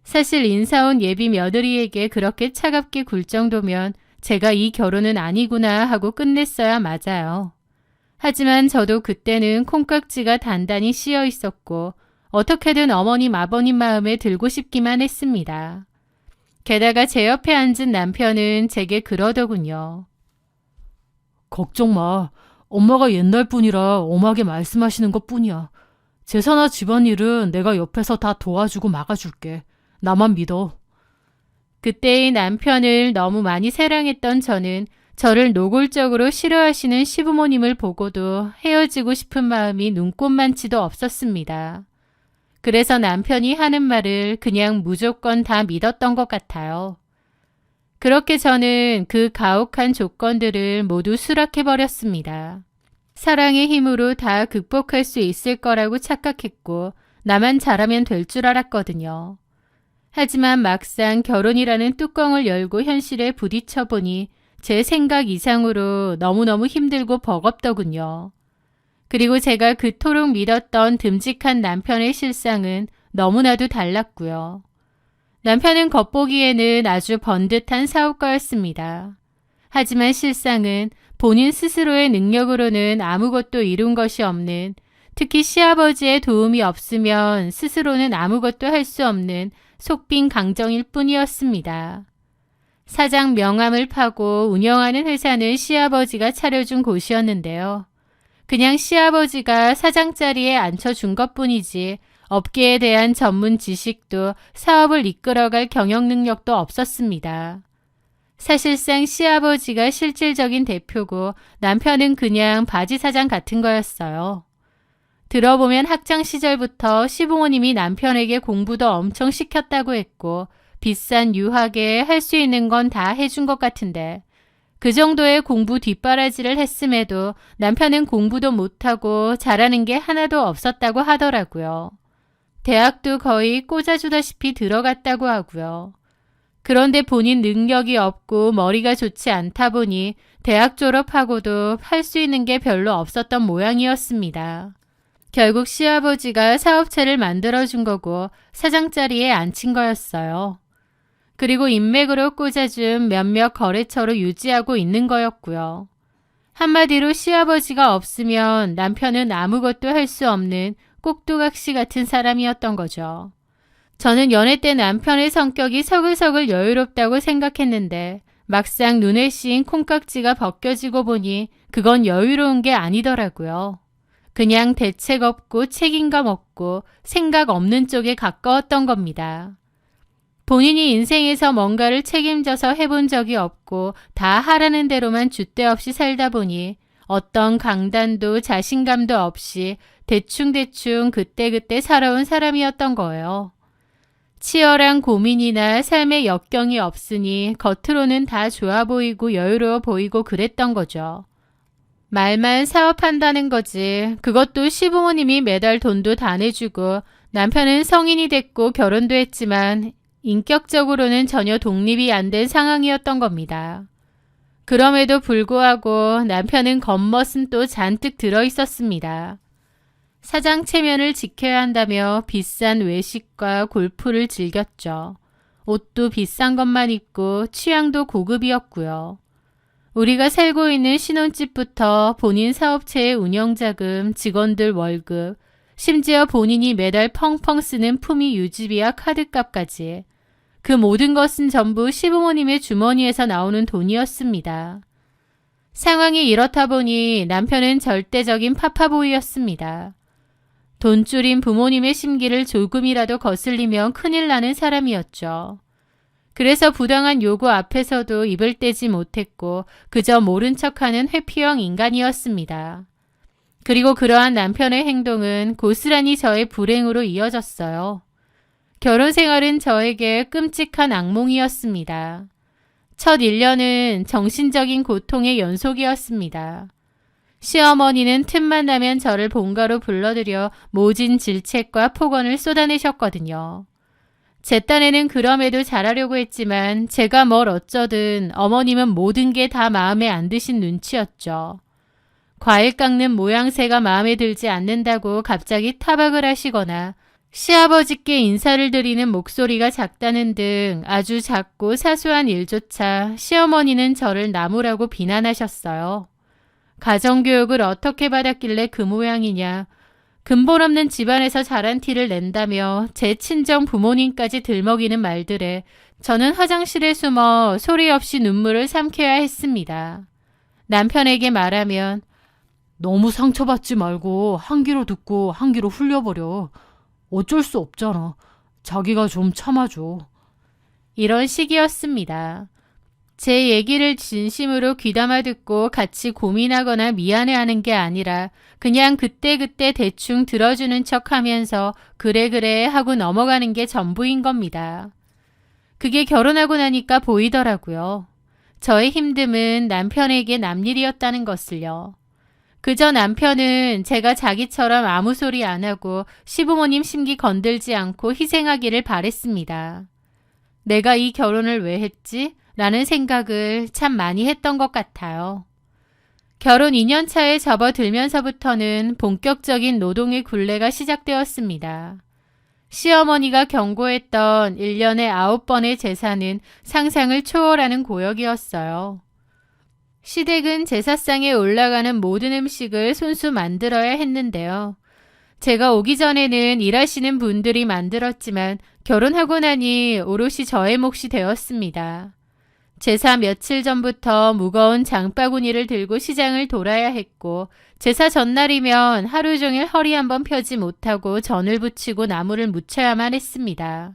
사실 인사온 예비 며느리에게 그렇게 차갑게 굴 정도면 제가 이 결혼은 아니구나 하고 끝냈어야 맞아요. 하지만 저도 그때는 콩깍지가 단단히 씌어 있었고 어떻게든 어머님 아버님 마음에 들고 싶기만 했습니다. 게다가 제 옆에 앉은 남편은 제게 그러더군요. 걱정 마. 엄마가 옛날 분이라 엄하게 말씀하시는 것뿐이야. 제사나 집안일은 내가 옆에서 다 도와주고 막아줄게. 나만 믿어. 그때의 남편을 너무 많이 사랑했던 저는 저를 노골적으로 싫어하시는 시부모님을 보고도 헤어지고 싶은 마음이 눈꼽만치도 없었습니다. 그래서 남편이 하는 말을 그냥 무조건 다 믿었던 것 같아요. 그렇게 저는 그 가혹한 조건들을 모두 수락해버렸습니다. 사랑의 힘으로 다 극복할 수 있을 거라고 착각했고 나만 잘하면 될 줄 알았거든요. 하지만 막상 결혼이라는 뚜껑을 열고 현실에 부딪혀보니 제 생각 이상으로 너무너무 힘들고 버겁더군요. 그리고 제가 그토록 믿었던 듬직한 남편의 실상은 너무나도 달랐고요. 남편은 겉보기에는 아주 번듯한 사업가였습니다. 하지만 실상은 본인 스스로의 능력으로는 아무것도 이룬 것이 없는, 특히 시아버지의 도움이 없으면 스스로는 아무것도 할 수 없는 속빈 강정일 뿐이었습니다. 사장 명함을 파고 운영하는 회사는 시아버지가 차려준 곳이었는데요. 그냥 시아버지가 사장 자리에 앉혀준 것뿐이지 업계에 대한 전문 지식도 사업을 이끌어갈 경영 능력도 없었습니다. 사실상 시아버지가 실질적인 대표고 남편은 그냥 바지 사장 같은 거였어요. 들어보면 학창 시절부터 시부모님이 남편에게 공부도 엄청 시켰다고 했고 비싼 유학에 할 수 있는 건 다 해준 것 같은데 그 정도의 공부 뒷바라지를 했음에도 남편은 공부도 못하고 잘하는 게 하나도 없었다고 하더라고요. 대학도 거의 꽂아주다시피 들어갔다고 하고요. 그런데 본인 능력이 없고 머리가 좋지 않다 보니 대학 졸업하고도 할 수 있는 게 별로 없었던 모양이었습니다. 결국 시아버지가 사업체를 만들어준 거고 사장 자리에 앉힌 거였어요. 그리고 인맥으로 꽂아준 몇몇 거래처로 유지하고 있는 거였고요. 한마디로 시아버지가 없으면 남편은 아무것도 할 수 없는 꼭두각시 같은 사람이었던 거죠. 저는 연애 때 남편의 성격이 서글서글 여유롭다고 생각했는데 막상 눈에 씌인 콩깍지가 벗겨지고 보니 그건 여유로운 게 아니더라고요. 그냥 대책 없고 책임감 없고 생각 없는 쪽에 가까웠던 겁니다. 본인이 인생에서 뭔가를 책임져서 해본 적이 없고 다 하라는 대로만 줏대없이 살다 보니 어떤 강단도 자신감도 없이 대충대충 그때그때 살아온 사람이었던 거예요. 치열한 고민이나 삶의 역경이 없으니 겉으로는 다 좋아 보이고 여유로워 보이고 그랬던 거죠. 말만 사업한다는 거지. 그것도 시부모님이 매달 돈도 다 내주고 남편은 성인이 됐고 결혼도 했지만 인격적으로는 전혀 독립이 안 된 상황이었던 겁니다. 그럼에도 불구하고 남편은 겉멋은 또 잔뜩 들어있었습니다. 사장 체면을 지켜야 한다며 비싼 외식과 골프를 즐겼죠. 옷도 비싼 것만 입고 취향도 고급이었고요. 우리가 살고 있는 신혼집부터 본인 사업체의 운영자금, 직원들 월급, 심지어 본인이 매달 펑펑 쓰는 품위 유지비와 카드값까지 그 모든 것은 전부 시부모님의 주머니에서 나오는 돈이었습니다. 상황이 이렇다 보니 남편은 절대적인 파파보이였습니다. 돈줄인 부모님의 심기를 조금이라도 거슬리면 큰일 나는 사람이었죠. 그래서 부당한 요구 앞에서도 입을 떼지 못했고 그저 모른 척하는 회피형 인간이었습니다. 그리고 그러한 남편의 행동은 고스란히 저의 불행으로 이어졌어요. 결혼 생활은 저에게 끔찍한 악몽이었습니다. 첫 1년은 정신적인 고통의 연속이었습니다. 시어머니는 틈만 나면 저를 본가로 불러들여 모진 질책과 폭언을 쏟아내셨거든요. 제 딴에는 그럼에도 잘하려고 했지만 제가 뭘 어쩌든 어머님은 모든 게 다 마음에 안 드신 눈치였죠. 과일 깎는 모양새가 마음에 들지 않는다고 갑자기 타박을 하시거나 시아버지께 인사를 드리는 목소리가 작다는 등 아주 작고 사소한 일조차 시어머니는 저를 나무라고 비난하셨어요. 가정교육을 어떻게 받았길래 그 모양이냐. 근본 없는 집안에서 자란 티를 낸다며 제 친정 부모님까지 들먹이는 말들에 저는 화장실에 숨어 소리 없이 눈물을 삼켜야 했습니다. 남편에게 말하면 너무 상처받지 말고 한 귀로 듣고 한 귀로 흘려버려. 어쩔 수 없잖아. 자기가 좀 참아줘. 이런 식이었습니다. 제 얘기를 진심으로 귀담아 듣고 같이 고민하거나 미안해하는 게 아니라 그냥 그때그때 대충 들어주는 척하면서 그래 하고 넘어가는 게 전부인 겁니다. 그게 결혼하고 나니까 보이더라고요. 저의 힘듦은 남편에게 남일이었다는 것을요. 그저 남편은 제가 자기처럼 아무 소리 안 하고 시부모님 심기 건들지 않고 희생하기를 바랬습니다. 내가 이 결혼을 왜 했지? 라는 생각을 참 많이 했던 것 같아요. 결혼 2년 차에 접어들면서부터는 본격적인 노동의 굴레가 시작되었습니다. 시어머니가 경고했던 1년에 9번의 제사는 상상을 초월하는 고역이었어요. 시댁은 제사상에 올라가는 모든 음식을 손수 만들어야 했는데요. 제가 오기 전에는 일하시는 분들이 만들었지만 결혼하고 나니 오롯이 저의 몫이 되었습니다. 제사 며칠 전부터 무거운 장바구니를 들고 시장을 돌아야 했고 제사 전날이면 하루 종일 허리 한번 펴지 못하고 전을 붙이고 나무를 묻혀야만 했습니다.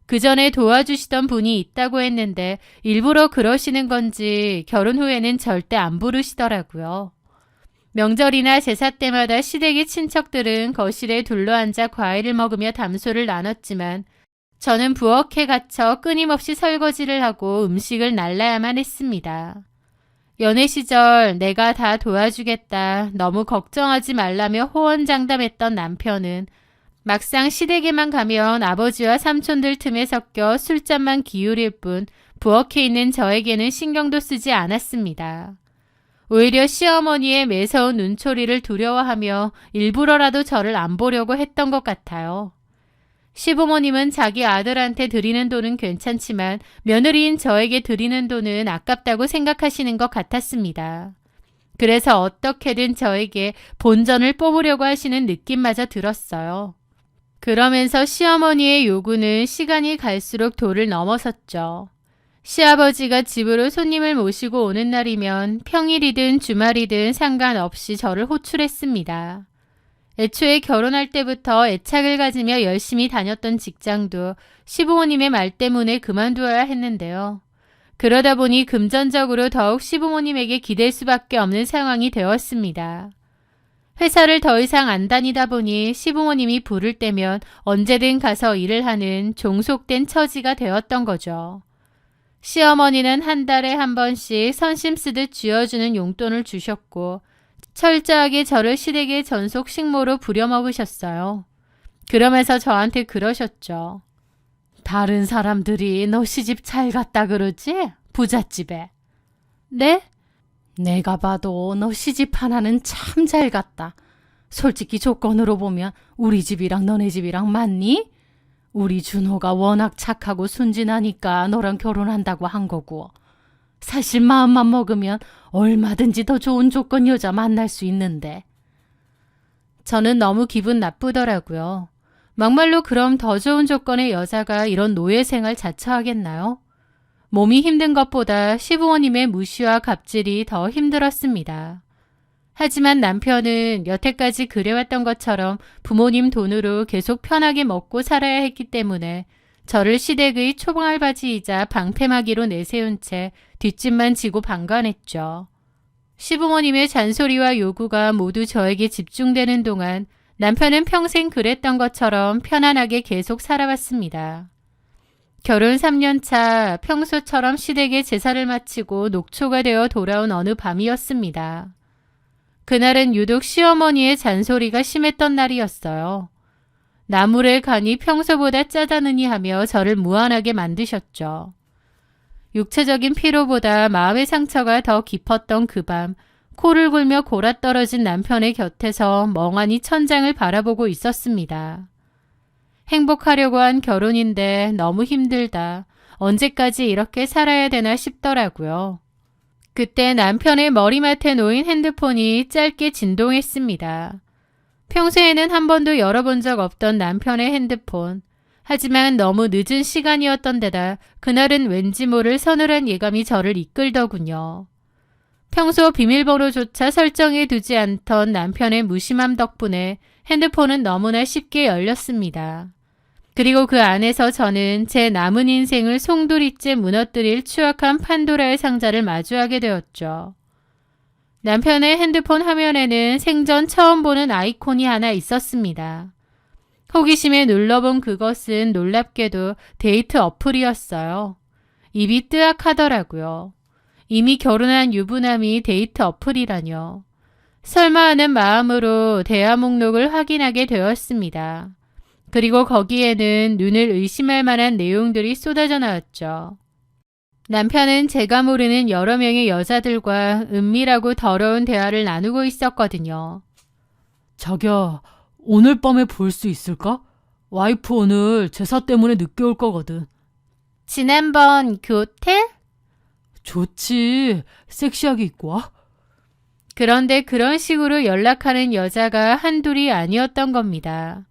그 전에 도와주시던 분이 있다고 했는데 일부러 그러시는 건지 결혼 후에는 절대 안 부르시더라고요. 명절이나 제사 때마다 시댁의 친척들은 거실에 둘러앉아 과일을 먹으며 담소를 나눴지만 저는 부엌에 갇혀 끊임없이 설거지를 하고 음식을 날라야만 했습니다. 연애 시절 내가 다 도와주겠다, 너무 걱정하지 말라며 호언장담했던 남편은 막상 시댁에만 가면 아버지와 삼촌들 틈에 섞여 술잔만 기울일 뿐 부엌에 있는 저에게는 신경도 쓰지 않았습니다. 오히려 시어머니의 매서운 눈초리를 두려워하며 일부러라도 저를 안 보려고 했던 것 같아요. 시부모님은 자기 아들한테 드리는 돈은 괜찮지만 며느리인 저에게 드리는 돈은 아깝다고 생각하시는 것 같았습니다. 그래서 어떻게든 저에게 본전을 뽑으려고 하시는 느낌마저 들었어요. 그러면서 시어머니의 요구는 시간이 갈수록 도를 넘어섰죠. 시아버지가 집으로 손님을 모시고 오는 날이면 평일이든 주말이든 상관없이 저를 호출했습니다. 애초에 결혼할 때부터 애착을 가지며 열심히 다녔던 직장도 시부모님의 말 때문에 그만두어야 했는데요. 그러다 보니 금전적으로 더욱 시부모님에게 기댈 수밖에 없는 상황이 되었습니다. 회사를 더 이상 안 다니다 보니 시부모님이 부를 때면 언제든 가서 일을 하는 종속된 처지가 되었던 거죠. 시어머니는 한 달에 한 번씩 선심 쓰듯 쥐어주는 용돈을 주셨고 철저하게 저를 시댁의 전속 식모로 부려먹으셨어요. 그러면서 저한테 그러셨죠. 다른 사람들이 너 시집 잘 갔다 그러지? 부잣집에. 네? 내가 봐도 너 시집 하나는 참 잘 갔다. 솔직히 조건으로 보면 우리 집이랑 너네 집이랑 맞니? 우리 준호가 워낙 착하고 순진하니까 너랑 결혼한다고 한 거고. 사실 마음만 먹으면 얼마든지 더 좋은 조건 여자 만날 수 있는데. 저는 너무 기분 나쁘더라고요. 막말로 그럼 더 좋은 조건의 여자가 이런 노예 생활 자처하겠나요? 몸이 힘든 것보다 시부모님의 무시와 갑질이 더 힘들었습니다. 하지만 남편은 여태까지 그래왔던 것처럼 부모님 돈으로 계속 편하게 먹고 살아야 했기 때문에 저를 시댁의 초봉알바지이자 방패막이로 내세운 채 뒷짐만 지고 방관했죠. 시부모님의 잔소리와 요구가 모두 저에게 집중되는 동안 남편은 평생 그랬던 것처럼 편안하게 계속 살아왔습니다. 결혼 3년 차 평소처럼 시댁에 제사를 마치고 녹초가 되어 돌아온 어느 밤이었습니다. 그날은 유독 시어머니의 잔소리가 심했던 날이었어요. 나물의 간이 평소보다 짜다느니 하며 저를 무안하게 만드셨죠. 육체적인 피로보다 마음의 상처가 더 깊었던 그 밤, 코를 골며 골아떨어진 남편의 곁에서 멍하니 천장을 바라보고 있었습니다. 행복하려고 한 결혼인데 너무 힘들다. 언제까지 이렇게 살아야 되나 싶더라고요. 그때 남편의 머리맡에 놓인 핸드폰이 짧게 진동했습니다. 평소에는 한 번도 열어본 적 없던 남편의 핸드폰. 하지만 너무 늦은 시간이었던 데다 그날은 왠지 모를 서늘한 예감이 저를 이끌더군요. 평소 비밀번호조차 설정해 두지 않던 남편의 무심함 덕분에 핸드폰은 너무나 쉽게 열렸습니다. 그리고 그 안에서 저는 제 남은 인생을 송두리째 무너뜨릴 추악한 판도라의 상자를 마주하게 되었죠. 남편의 핸드폰 화면에는 생전 처음 보는 아이콘이 하나 있었습니다. 호기심에 눌러본 그것은 놀랍게도 데이트 어플이었어요. 입이 뜨악하더라고요. 이미 결혼한 유부남이 데이트 어플이라뇨. 설마 하는 마음으로 대화 목록을 확인하게 되었습니다. 그리고 거기에는 눈을 의심할 만한 내용들이 쏟아져 나왔죠. 남편은 제가 모르는 여러 명의 여자들과 은밀하고 더러운 대화를 나누고 있었거든요. 자기야, 오늘 밤에 볼 수 있을까? 와이프 오늘 제사 때문에 늦게 올 거거든. 지난번 그 호텔? 좋지. 섹시하게 입고 와. 그런데 그런 식으로 연락하는 여자가 한둘이 아니었던 겁니다.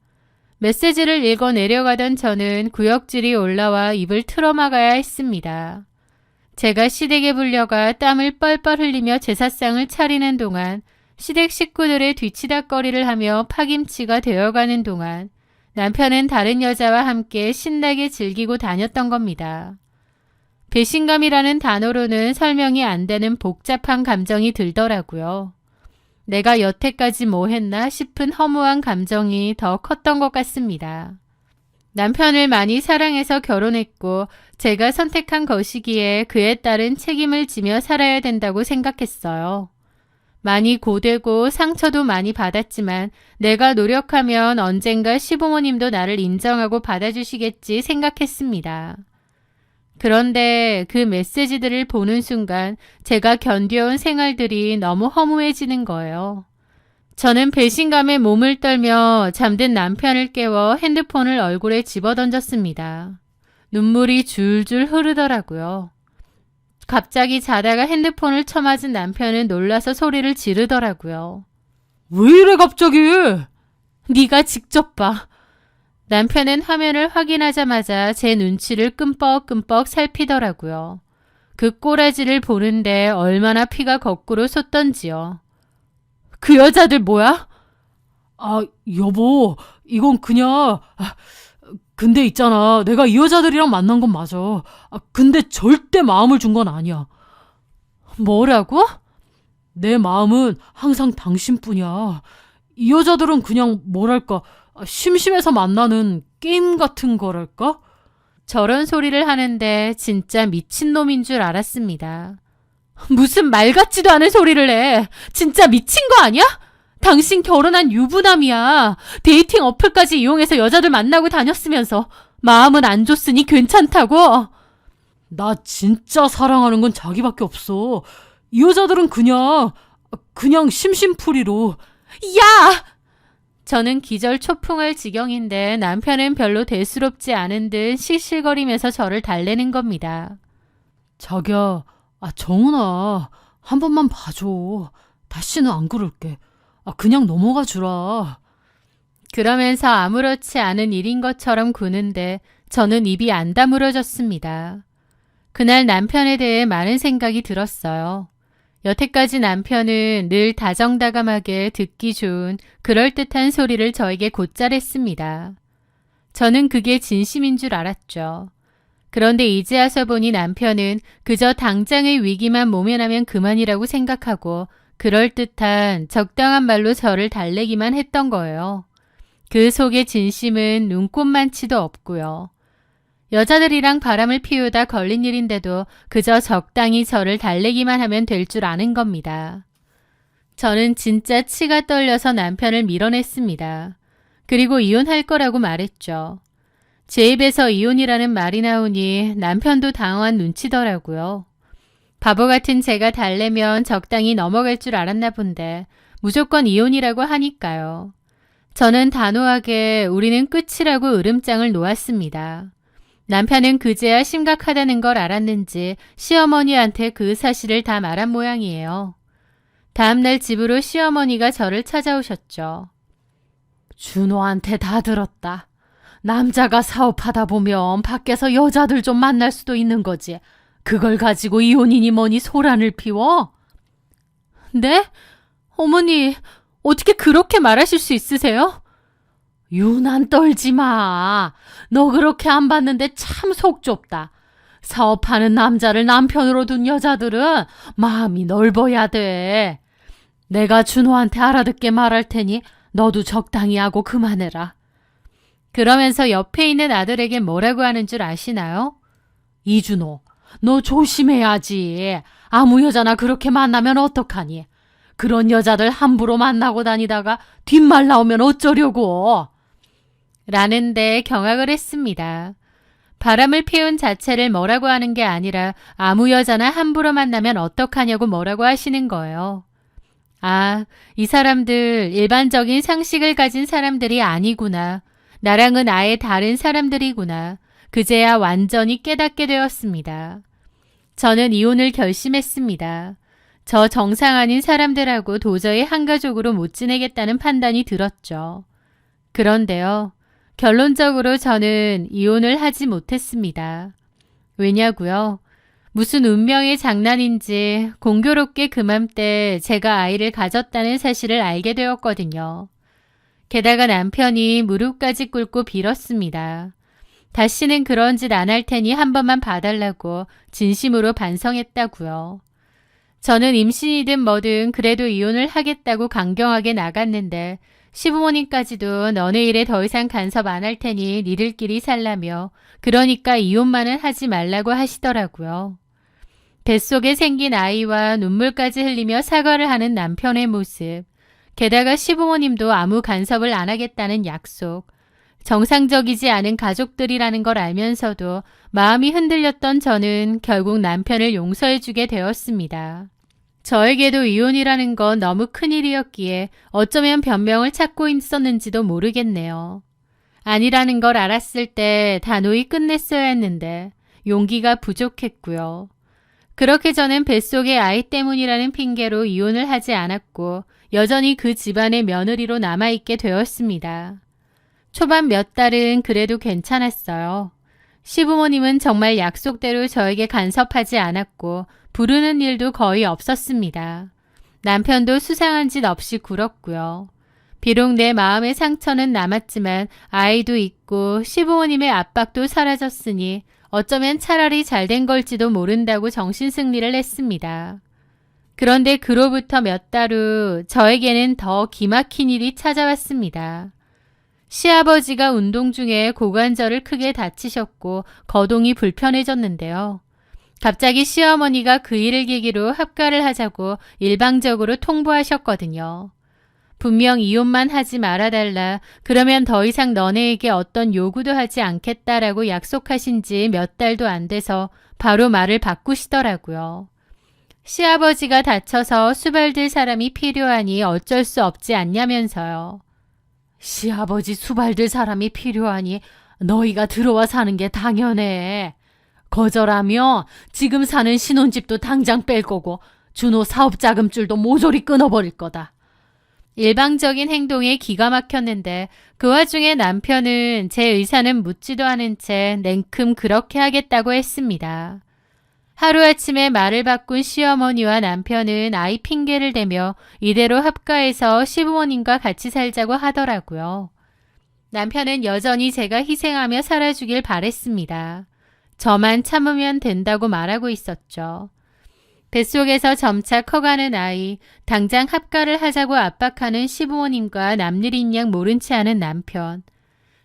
메시지를 읽어 내려가던 저는 구역질이 올라와 입을 틀어막아야 했습니다. 제가 시댁에 불려가 땀을 뻘뻘 흘리며 제사상을 차리는 동안, 시댁 식구들의 뒤치다꺼리를 하며 파김치가 되어가는 동안 남편은 다른 여자와 함께 신나게 즐기고 다녔던 겁니다. 배신감이라는 단어로는 설명이 안 되는 복잡한 감정이 들더라고요. 내가 여태까지 뭐 했나 싶은 허무한 감정이 더 컸던 것 같습니다. 남편을 많이 사랑해서 결혼했고 제가 선택한 것이기에 그에 따른 책임을 지며 살아야 된다고 생각했어요. 많이 고되고 상처도 많이 받았지만 내가 노력하면 언젠가 시부모님도 나를 인정하고 받아주시겠지 생각했습니다. 그런데 그 메시지들을 보는 순간 제가 견뎌온 생활들이 너무 허무해지는 거예요. 저는 배신감에 몸을 떨며 잠든 남편을 깨워 핸드폰을 얼굴에 집어던졌습니다. 눈물이 줄줄 흐르더라고요. 갑자기 자다가 핸드폰을 쳐맞은 남편은 놀라서 소리를 지르더라고요. 왜 이래 갑자기? 네가 직접 봐. 남편은 화면을 확인하자마자 제 눈치를 끔뻑끔뻑 살피더라고요. 그 꼬라지를 보는데 얼마나 피가 거꾸로 솟던지요. 그 여자들 뭐야? 아, 여보, 이건 그냥... 근데 있잖아, 내가 이 여자들이랑 만난 건 맞아. 근데 절대 마음을 준 건 아니야. 뭐라고? 내 마음은 항상 당신뿐이야. 이 여자들은 그냥 뭐랄까, 심심해서 만나는 게임 같은 거랄까? 저런 소리를 하는데 진짜 미친놈인 줄 알았습니다. 무슨 말 같지도 않은 소리를 해. 진짜 미친 거 아니야? 당신 결혼한 유부남이야. 데이팅 어플까지 이용해서 여자들 만나고 다녔으면서 마음은 안 줬으니 괜찮다고. 나 진짜 사랑하는 건 자기밖에 없어. 이 여자들은 그냥 심심풀이로. 야! 저는 기절 초풍할 지경인데 남편은 별로 대수롭지 않은 듯 실실거리면서 저를 달래는 겁니다. 자기야, 정은아, 한 번만 봐줘. 다시는 안 그럴게. 그냥 넘어가 주라. 그러면서 아무렇지 않은 일인 것처럼 구는데 저는 입이 안 다물어졌습니다. 그날 남편에 대해 많은 생각이 들었어요. 여태까지 남편은 늘 다정다감하게 듣기 좋은 그럴듯한 소리를 저에게 곧잘 했습니다. 저는 그게 진심인 줄 알았죠. 그런데 이제 와서 보니 남편은 그저 당장의 위기만 모면하면 그만이라고 생각하고 그럴듯한 적당한 말로 저를 달래기만 했던 거예요. 그 속에 진심은 눈꼽만치도 없고요. 여자들이랑 바람을 피우다 걸린 일인데도 그저 적당히 저를 달래기만 하면 될 줄 아는 겁니다. 저는 진짜 치가 떨려서 남편을 밀어냈습니다. 그리고 이혼할 거라고 말했죠. 제 입에서 이혼이라는 말이 나오니 남편도 당황한 눈치더라고요. 바보 같은 제가 달래면 적당히 넘어갈 줄 알았나 본데 무조건 이혼이라고 하니까요. 저는 단호하게 우리는 끝이라고 으름장을 놓았습니다. 남편은 그제야 심각하다는 걸 알았는지 시어머니한테 그 사실을 다 말한 모양이에요. 다음날 집으로 시어머니가 저를 찾아오셨죠. 준호한테 다 들었다. 남자가 사업하다 보면 밖에서 여자들 좀 만날 수도 있는 거지. 그걸 가지고 이혼이니 뭐니 소란을 피워? 네? 어머니, 어떻게 그렇게 말하실 수 있으세요? 유난 떨지 마. 너 그렇게 안 봤는데 참 속 좁다. 사업하는 남자를 남편으로 둔 여자들은 마음이 넓어야 돼. 내가 준호한테 알아듣게 말할 테니 너도 적당히 하고 그만해라. 그러면서 옆에 있는 아들에게 뭐라고 하는 줄 아시나요? 이준호, 너 조심해야지. 아무 여자나 그렇게 만나면 어떡하니? 그런 여자들 함부로 만나고 다니다가 뒷말 나오면 어쩌려고? 라는데 경악을 했습니다. 바람을 피운 자체를 뭐라고 하는 게 아니라 아무 여자나 함부로 만나면 어떡하냐고 뭐라고 하시는 거예요. 아, 이 사람들 일반적인 상식을 가진 사람들이 아니구나. 나랑은 아예 다른 사람들이구나. 그제야 완전히 깨닫게 되었습니다. 저는 이혼을 결심했습니다. 저 정상 아닌 사람들하고 도저히 한 가족으로 못 지내겠다는 판단이 들었죠. 그런데요. 결론적으로 저는 이혼을 하지 못했습니다. 왜냐고요? 무슨 운명의 장난인지 공교롭게 그맘때 제가 아이를 가졌다는 사실을 알게 되었거든요. 게다가 남편이 무릎까지 꿇고 빌었습니다. 다시는 그런 짓 안 할 테니 한 번만 봐달라고 진심으로 반성했다고요. 저는 임신이든 뭐든 그래도 이혼을 하겠다고 강경하게 나갔는데 시부모님까지도 너네 일에 더 이상 간섭 안 할 테니 니들끼리 살라며 그러니까 이혼만은 하지 말라고 하시더라고요. 뱃속에 생긴 아이와 눈물까지 흘리며 사과를 하는 남편의 모습, 게다가 시부모님도 아무 간섭을 안 하겠다는 약속, 정상적이지 않은 가족들이라는 걸 알면서도 마음이 흔들렸던 저는 결국 남편을 용서해주게 되었습니다. 저에게도 이혼이라는 건 너무 큰일이었기에 어쩌면 변명을 찾고 있었는지도 모르겠네요. 아니라는 걸 알았을 때 단호히 끝냈어야 했는데 용기가 부족했고요. 그렇게 저는 뱃속의 아이 때문이라는 핑계로 이혼을 하지 않았고 여전히 그 집안의 며느리로 남아있게 되었습니다. 초반 몇 달은 그래도 괜찮았어요. 시부모님은 정말 약속대로 저에게 간섭하지 않았고 부르는 일도 거의 없었습니다. 남편도 수상한 짓 없이 굴었고요. 비록 내 마음의 상처는 남았지만 아이도 있고 시부모님의 압박도 사라졌으니 어쩌면 차라리 잘된 걸지도 모른다고 정신승리를 했습니다. 그런데 그로부터 몇 달 후 저에게는 더 기막힌 일이 찾아왔습니다. 시아버지가 운동 중에 고관절을 크게 다치셨고 거동이 불편해졌는데요. 갑자기 시어머니가 그 일을 계기로 합가를 하자고 일방적으로 통보하셨거든요. 분명 이혼만 하지 말아달라, 그러면 더 이상 너네에게 어떤 요구도 하지 않겠다라고 약속하신 지 몇 달도 안 돼서 바로 말을 바꾸시더라고요. 시아버지가 다쳐서 수발들 사람이 필요하니 어쩔 수 없지 않냐면서요. 시아버지 수발들 사람이 필요하니 너희가 들어와 사는 게 당연해. 거절하며 지금 사는 신혼집도 당장 뺄 거고 준호 사업자금줄도 모조리 끊어버릴 거다. 일방적인 행동에 기가 막혔는데 그 와중에 남편은 제 의사는 묻지도 않은 채 냉큼 그렇게 하겠다고 했습니다. 하루아침에 말을 바꾼 시어머니와 남편은 아이 핑계를 대며 이대로 합가해서 시부모님과 같이 살자고 하더라고요. 남편은 여전히 제가 희생하며 살아주길 바랬습니다. 저만 참으면 된다고 말하고 있었죠. 뱃속에서 점차 커가는 아이, 당장 합가를 하자고 압박하는 시부모님과 남일인 양 모른 체 하는 남편.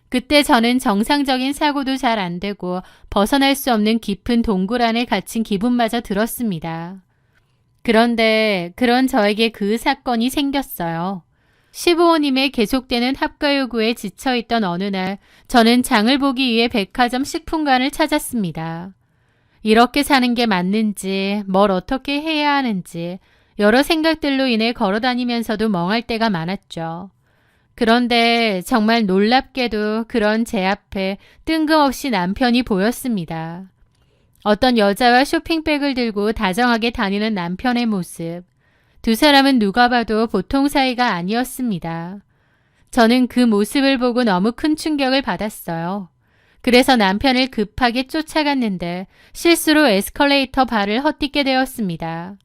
그때 저는 정상적인 사고도 잘 안 되고 벗어날 수 없는 깊은 동굴 안에 갇힌 기분마저 들었습니다. 그런데 그런 저에게 그 사건이 생겼어요. 시부모님의 계속되는 합가 요구에 지쳐있던 어느 날 저는 장을 보기 위해 백화점 식품관을 찾았습니다. 이렇게 사는 게 맞는지, 뭘 어떻게 해야 하는지 여러 생각들로 인해 걸어다니면서도 멍할 때가 많았죠. 그런데 정말 놀랍게도 그런 제 앞에 뜬금없이 남편이 보였습니다. 어떤 여자와 쇼핑백을 들고 다정하게 다니는 남편의 모습. 두 사람은 누가 봐도 보통 사이가 아니었습니다. 저는 그 모습을 보고 너무 큰 충격을 받았어요. 그래서 남편을 급하게 쫓아갔는데 실수로 에스컬레이터 발을 헛디게 되었습니다.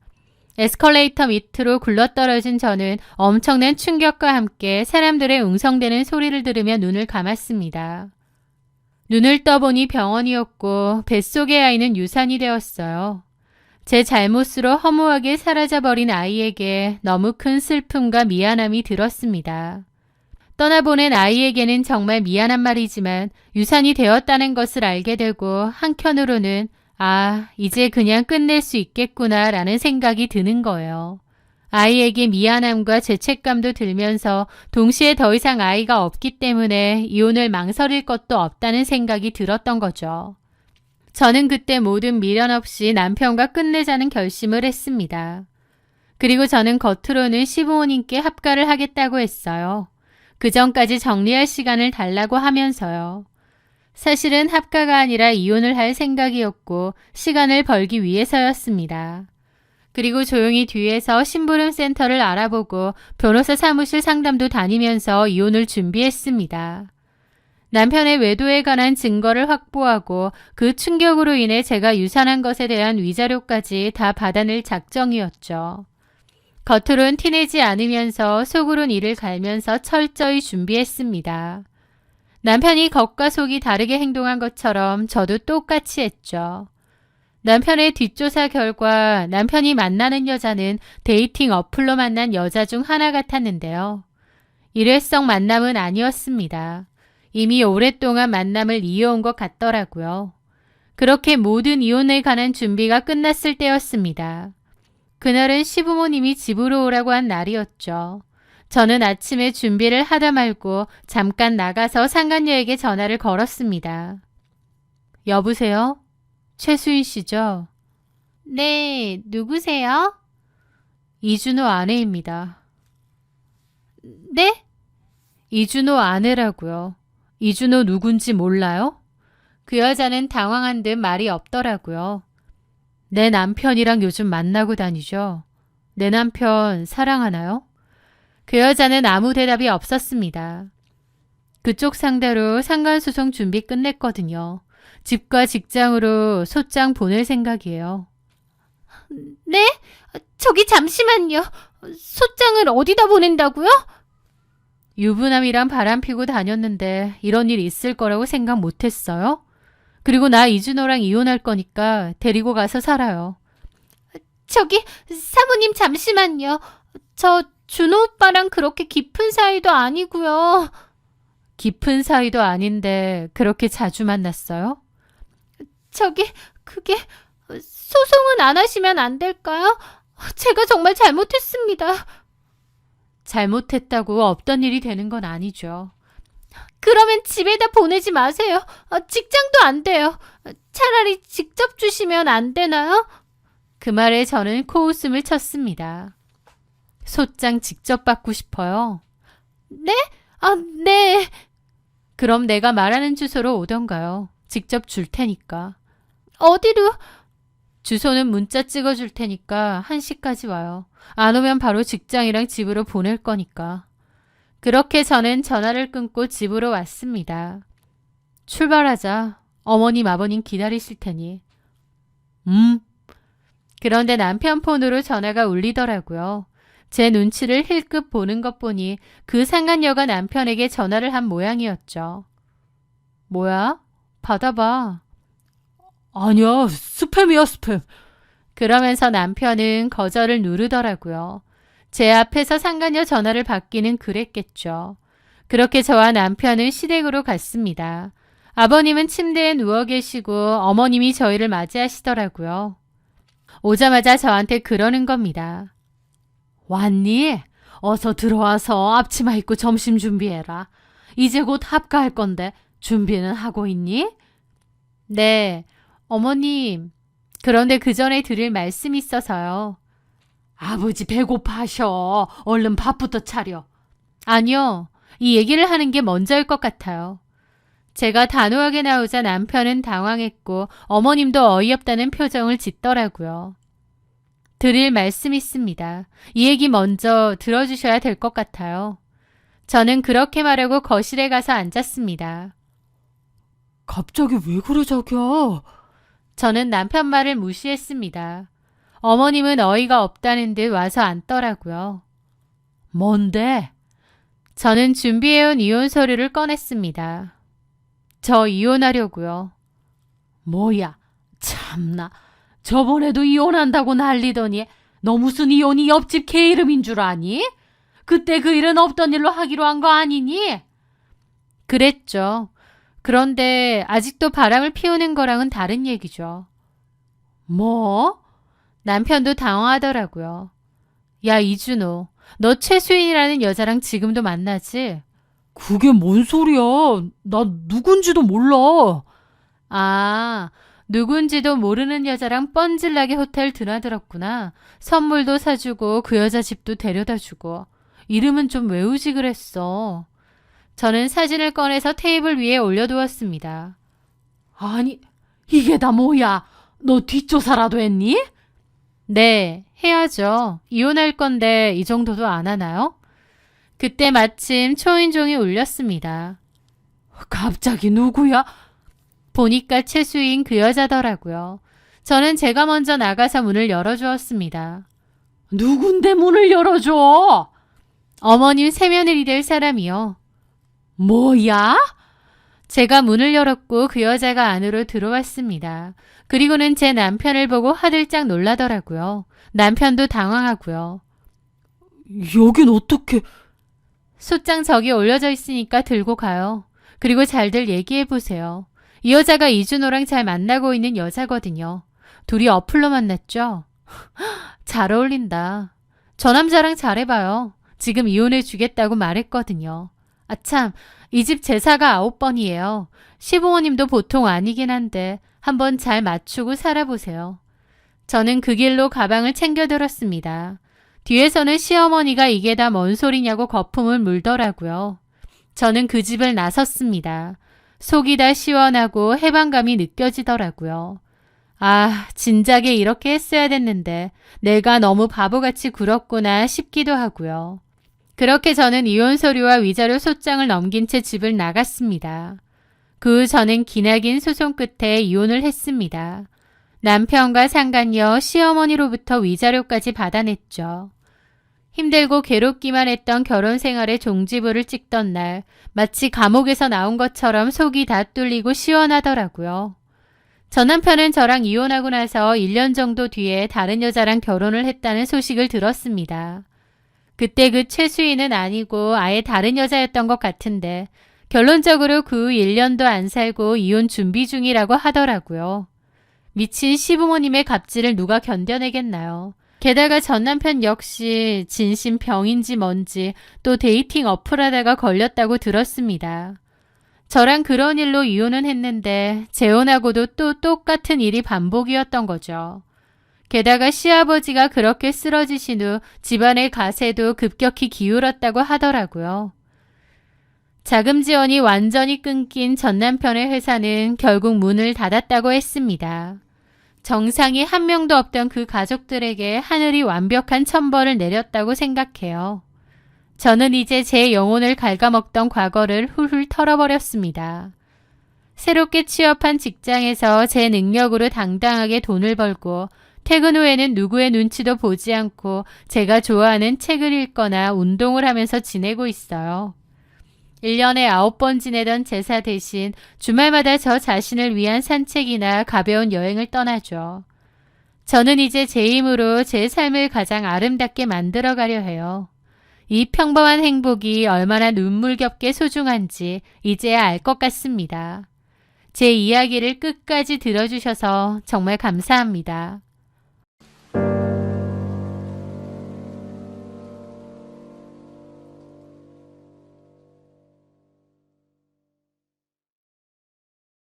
에스컬레이터 밑으로 굴러떨어진 저는 엄청난 충격과 함께 사람들의 웅성대는 소리를 들으며 눈을 감았습니다. 눈을 떠보니 병원이었고 뱃속의 아이는 유산이 되었어요. 제 잘못으로 허무하게 사라져버린 아이에게 너무 큰 슬픔과 미안함이 들었습니다. 떠나보낸 아이에게는 정말 미안한 말이지만 유산이 되었다는 것을 알게 되고 한켠으로는 이제 그냥 끝낼 수 있겠구나 라는 생각이 드는 거예요. 아이에게 미안함과 죄책감도 들면서 동시에 더 이상 아이가 없기 때문에 이혼을 망설일 것도 없다는 생각이 들었던 거죠. 저는 그때 모든 미련 없이 남편과 끝내자는 결심을 했습니다. 그리고 저는 겉으로는 시부모님께 합가를 하겠다고 했어요. 그 전까지 정리할 시간을 달라고 하면서요. 사실은 합가가 아니라 이혼을 할 생각이었고 시간을 벌기 위해서였습니다. 그리고 조용히 뒤에서 심부름 센터를 알아보고 변호사 사무실 상담도 다니면서 이혼을 준비했습니다. 남편의 외도에 관한 증거를 확보하고 그 충격으로 인해 제가 유산한 것에 대한 위자료까지 다 받아낼 작정이었죠. 겉으론 티내지 않으면서 속으론 이를 갈면서 철저히 준비했습니다. 남편이 겉과 속이 다르게 행동한 것처럼 저도 똑같이 했죠. 남편의 뒷조사 결과 남편이 만나는 여자는 데이팅 어플로 만난 여자 중 하나 같았는데요. 일회성 만남은 아니었습니다. 이미 오랫동안 만남을 이어온 것 같더라고요. 그렇게 모든 이혼에 관한 준비가 끝났을 때였습니다. 그날은 시부모님이 집으로 오라고 한 날이었죠. 저는 아침에 준비를 하다 말고 잠깐 나가서 상간녀에게 전화를 걸었습니다. 여보세요? 최수인 씨죠? 네, 누구세요? 이준호 아내입니다. 네? 이준호 아내라고요. 이준호 누군지 몰라요? 그 여자는 당황한 듯 말이 없더라고요. 내 남편이랑 요즘 만나고 다니죠. 내 남편 사랑하나요? 그 여자는 아무 대답이 없었습니다. 그쪽 상대로 상간소송 준비 끝냈거든요. 집과 직장으로 소장 보낼 생각이에요. 네? 저기 잠시만요. 소장을 어디다 보낸다고요? 유부남이랑 바람피고 다녔는데 이런 일 있을 거라고 생각 못했어요? 그리고 나 이준호랑 이혼할 거니까 데리고 가서 살아요. 저기 사모님 잠시만요. 저 준호 오빠랑 그렇게 깊은 사이도 아니고요. 깊은 사이도 아닌데 그렇게 자주 만났어요? 저기 그게 소송은 안 하시면 안 될까요? 제가 정말 잘못했습니다. 잘못했다고 없던 일이 되는 건 아니죠. 그러면 집에다 보내지 마세요. 직장도 안 돼요. 차라리 직접 주시면 안 되나요? 그 말에 저는 코웃음을 쳤습니다. 소장 직접 받고 싶어요. 네? 네. 그럼 내가 말하는 주소로 오던가요. 직접 줄 테니까. 어디로? 주소는 문자 찍어줄 테니까 1시까지 와요. 안 오면 바로 직장이랑 집으로 보낼 거니까. 그렇게 저는 전화를 끊고 집으로 왔습니다. 출발하자. 어머님 아버님 기다리실 테니. 그런데 남편 폰으로 전화가 울리더라고요. 제 눈치를 힐끗 보는 것 보니 그 상간녀가 남편에게 전화를 한 모양이었죠. 뭐야? 받아봐. 아니야, 스팸이야, 스팸. 그러면서 남편은 거절을 누르더라고요. 제 앞에서 상간녀 전화를 받기는 그랬겠죠. 그렇게 저와 남편은 시댁으로 갔습니다. 아버님은 침대에 누워 계시고 어머님이 저희를 맞이하시더라고요. 오자마자 저한테 그러는 겁니다. 왔니? 어서 들어와서 앞치마 입고 점심 준비해라. 이제 곧 합가할 건데 준비는 하고 있니? 네, 어머님. 그런데 그 전에 드릴 말씀이 있어서요. 아버지 배고파셔. 얼른 밥부터 차려. 아니요, 이 얘기를 하는 게 먼저일 것 같아요. 제가 단호하게 나오자 남편은 당황했고 어머님도 어이없다는 표정을 짓더라고요. 드릴 말씀이 있습니다. 이 얘기 먼저 들어주셔야 될 것 같아요. 저는 그렇게 말하고 거실에 가서 앉았습니다. 갑자기 왜 그래, 자기야? 저는 남편 말을 무시했습니다. 어머님은 어이가 없다는 듯 와서 앉더라고요. 뭔데? 저는 준비해온 이혼 서류를 꺼냈습니다. 저 이혼하려고요. 뭐야, 참나. 저번에도 이혼한다고 난리더니 너 무슨 이혼이 옆집 개 이름인 줄 아니? 그때 그 일은 없던 일로 하기로 한 거 아니니? 그랬죠. 그런데 아직도 바람을 피우는 거랑은 다른 얘기죠. 뭐? 남편도 당황하더라고요. 야, 이준호, 너 최수인이라는 여자랑 지금도 만나지? 그게 뭔 소리야? 나 누군지도 몰라. 아, 누군지도 모르는 여자랑 뻔질나게 호텔 드나들었구나. 선물도 사주고 그 여자 집도 데려다주고. 이름은 좀 외우지 그랬어. 저는 사진을 꺼내서 테이블 위에 올려두었습니다. 아니, 이게 다 뭐야? 너 뒷조사라도 했니? 네, 해야죠. 이혼할 건데 이 정도도 안 하나요? 그때 마침 초인종이 울렸습니다. 갑자기 누구야? 보니까 최수인 그 여자더라고요. 저는 제가 먼저 나가서 문을 열어주었습니다. 누군데 문을 열어줘? 어머님 세며느리 될 사람이요. 뭐야? 제가 문을 열었고 그 여자가 안으로 들어왔습니다. 그리고는 제 남편을 보고 화들짝 놀라더라고요. 남편도 당황하고요. 여긴 어떻게... 소장 저기 올려져 있으니까 들고 가요. 그리고 잘들 얘기해 보세요. 이 여자가 이준호랑 잘 만나고 있는 여자거든요. 둘이 어플로 만났죠? 잘 어울린다. 저 남자랑 잘해봐요. 지금 이혼해 주겠다고 말했거든요. 아참, 이 집 제사가 9번이에요. 시부모님도 보통 아니긴 한데 한번 잘 맞추고 살아보세요. 저는 그 길로 가방을 챙겨 들었습니다. 뒤에서는 시어머니가 이게 다 뭔 소리냐고 거품을 물더라고요. 저는 그 집을 나섰습니다. 속이 다 시원하고 해방감이 느껴지더라고요. 아, 진작에 이렇게 했어야 됐는데 내가 너무 바보같이 굴었구나 싶기도 하고요. 그렇게 저는 이혼 서류와 위자료 소장을 넘긴 채 집을 나갔습니다. 그 후 저는 기나긴 소송 끝에 이혼을 했습니다. 남편과 상간녀, 시어머니로부터 위자료까지 받아냈죠. 힘들고 괴롭기만 했던 결혼 생활에 종지부를 찍던 날 마치 감옥에서 나온 것처럼 속이 다 뚫리고 시원하더라고요. 전 남편은 저랑 이혼하고 나서 1년 정도 뒤에 다른 여자랑 결혼을 했다는 소식을 들었습니다. 그때 그 최수인은 아니고 아예 다른 여자였던 것 같은데 결론적으로 그 후 1년도 안 살고 이혼 준비 중이라고 하더라고요. 미친 시부모님의 갑질을 누가 견뎌내겠나요? 게다가 전 남편 역시 진심 병인지 뭔지 또 데이팅 어플하다가 걸렸다고 들었습니다. 저랑 그런 일로 이혼은 했는데 재혼하고도 또 똑같은 일이 반복이었던 거죠. 게다가 시아버지가 그렇게 쓰러지신 후 집안의 가세도 급격히 기울었다고 하더라고요. 자금 지원이 완전히 끊긴 전 남편의 회사는 결국 문을 닫았다고 했습니다. 정상이 한 명도 없던 그 가족들에게 하늘이 완벽한 천벌을 내렸다고 생각해요. 저는 이제 제 영혼을 갉아먹던 과거를 훌훌 털어버렸습니다. 새롭게 취업한 직장에서 제 능력으로 당당하게 돈을 벌고 퇴근 후에는 누구의 눈치도 보지 않고 제가 좋아하는 책을 읽거나 운동을 하면서 지내고 있어요. 1년에 9번 지내던 제사 대신 주말마다 저 자신을 위한 산책이나 가벼운 여행을 떠나죠. 저는 이제 제 힘으로 제 삶을 가장 아름답게 만들어가려 해요. 이 평범한 행복이 얼마나 눈물겹게 소중한지 이제야 알 것 같습니다. 제 이야기를 끝까지 들어주셔서 정말 감사합니다.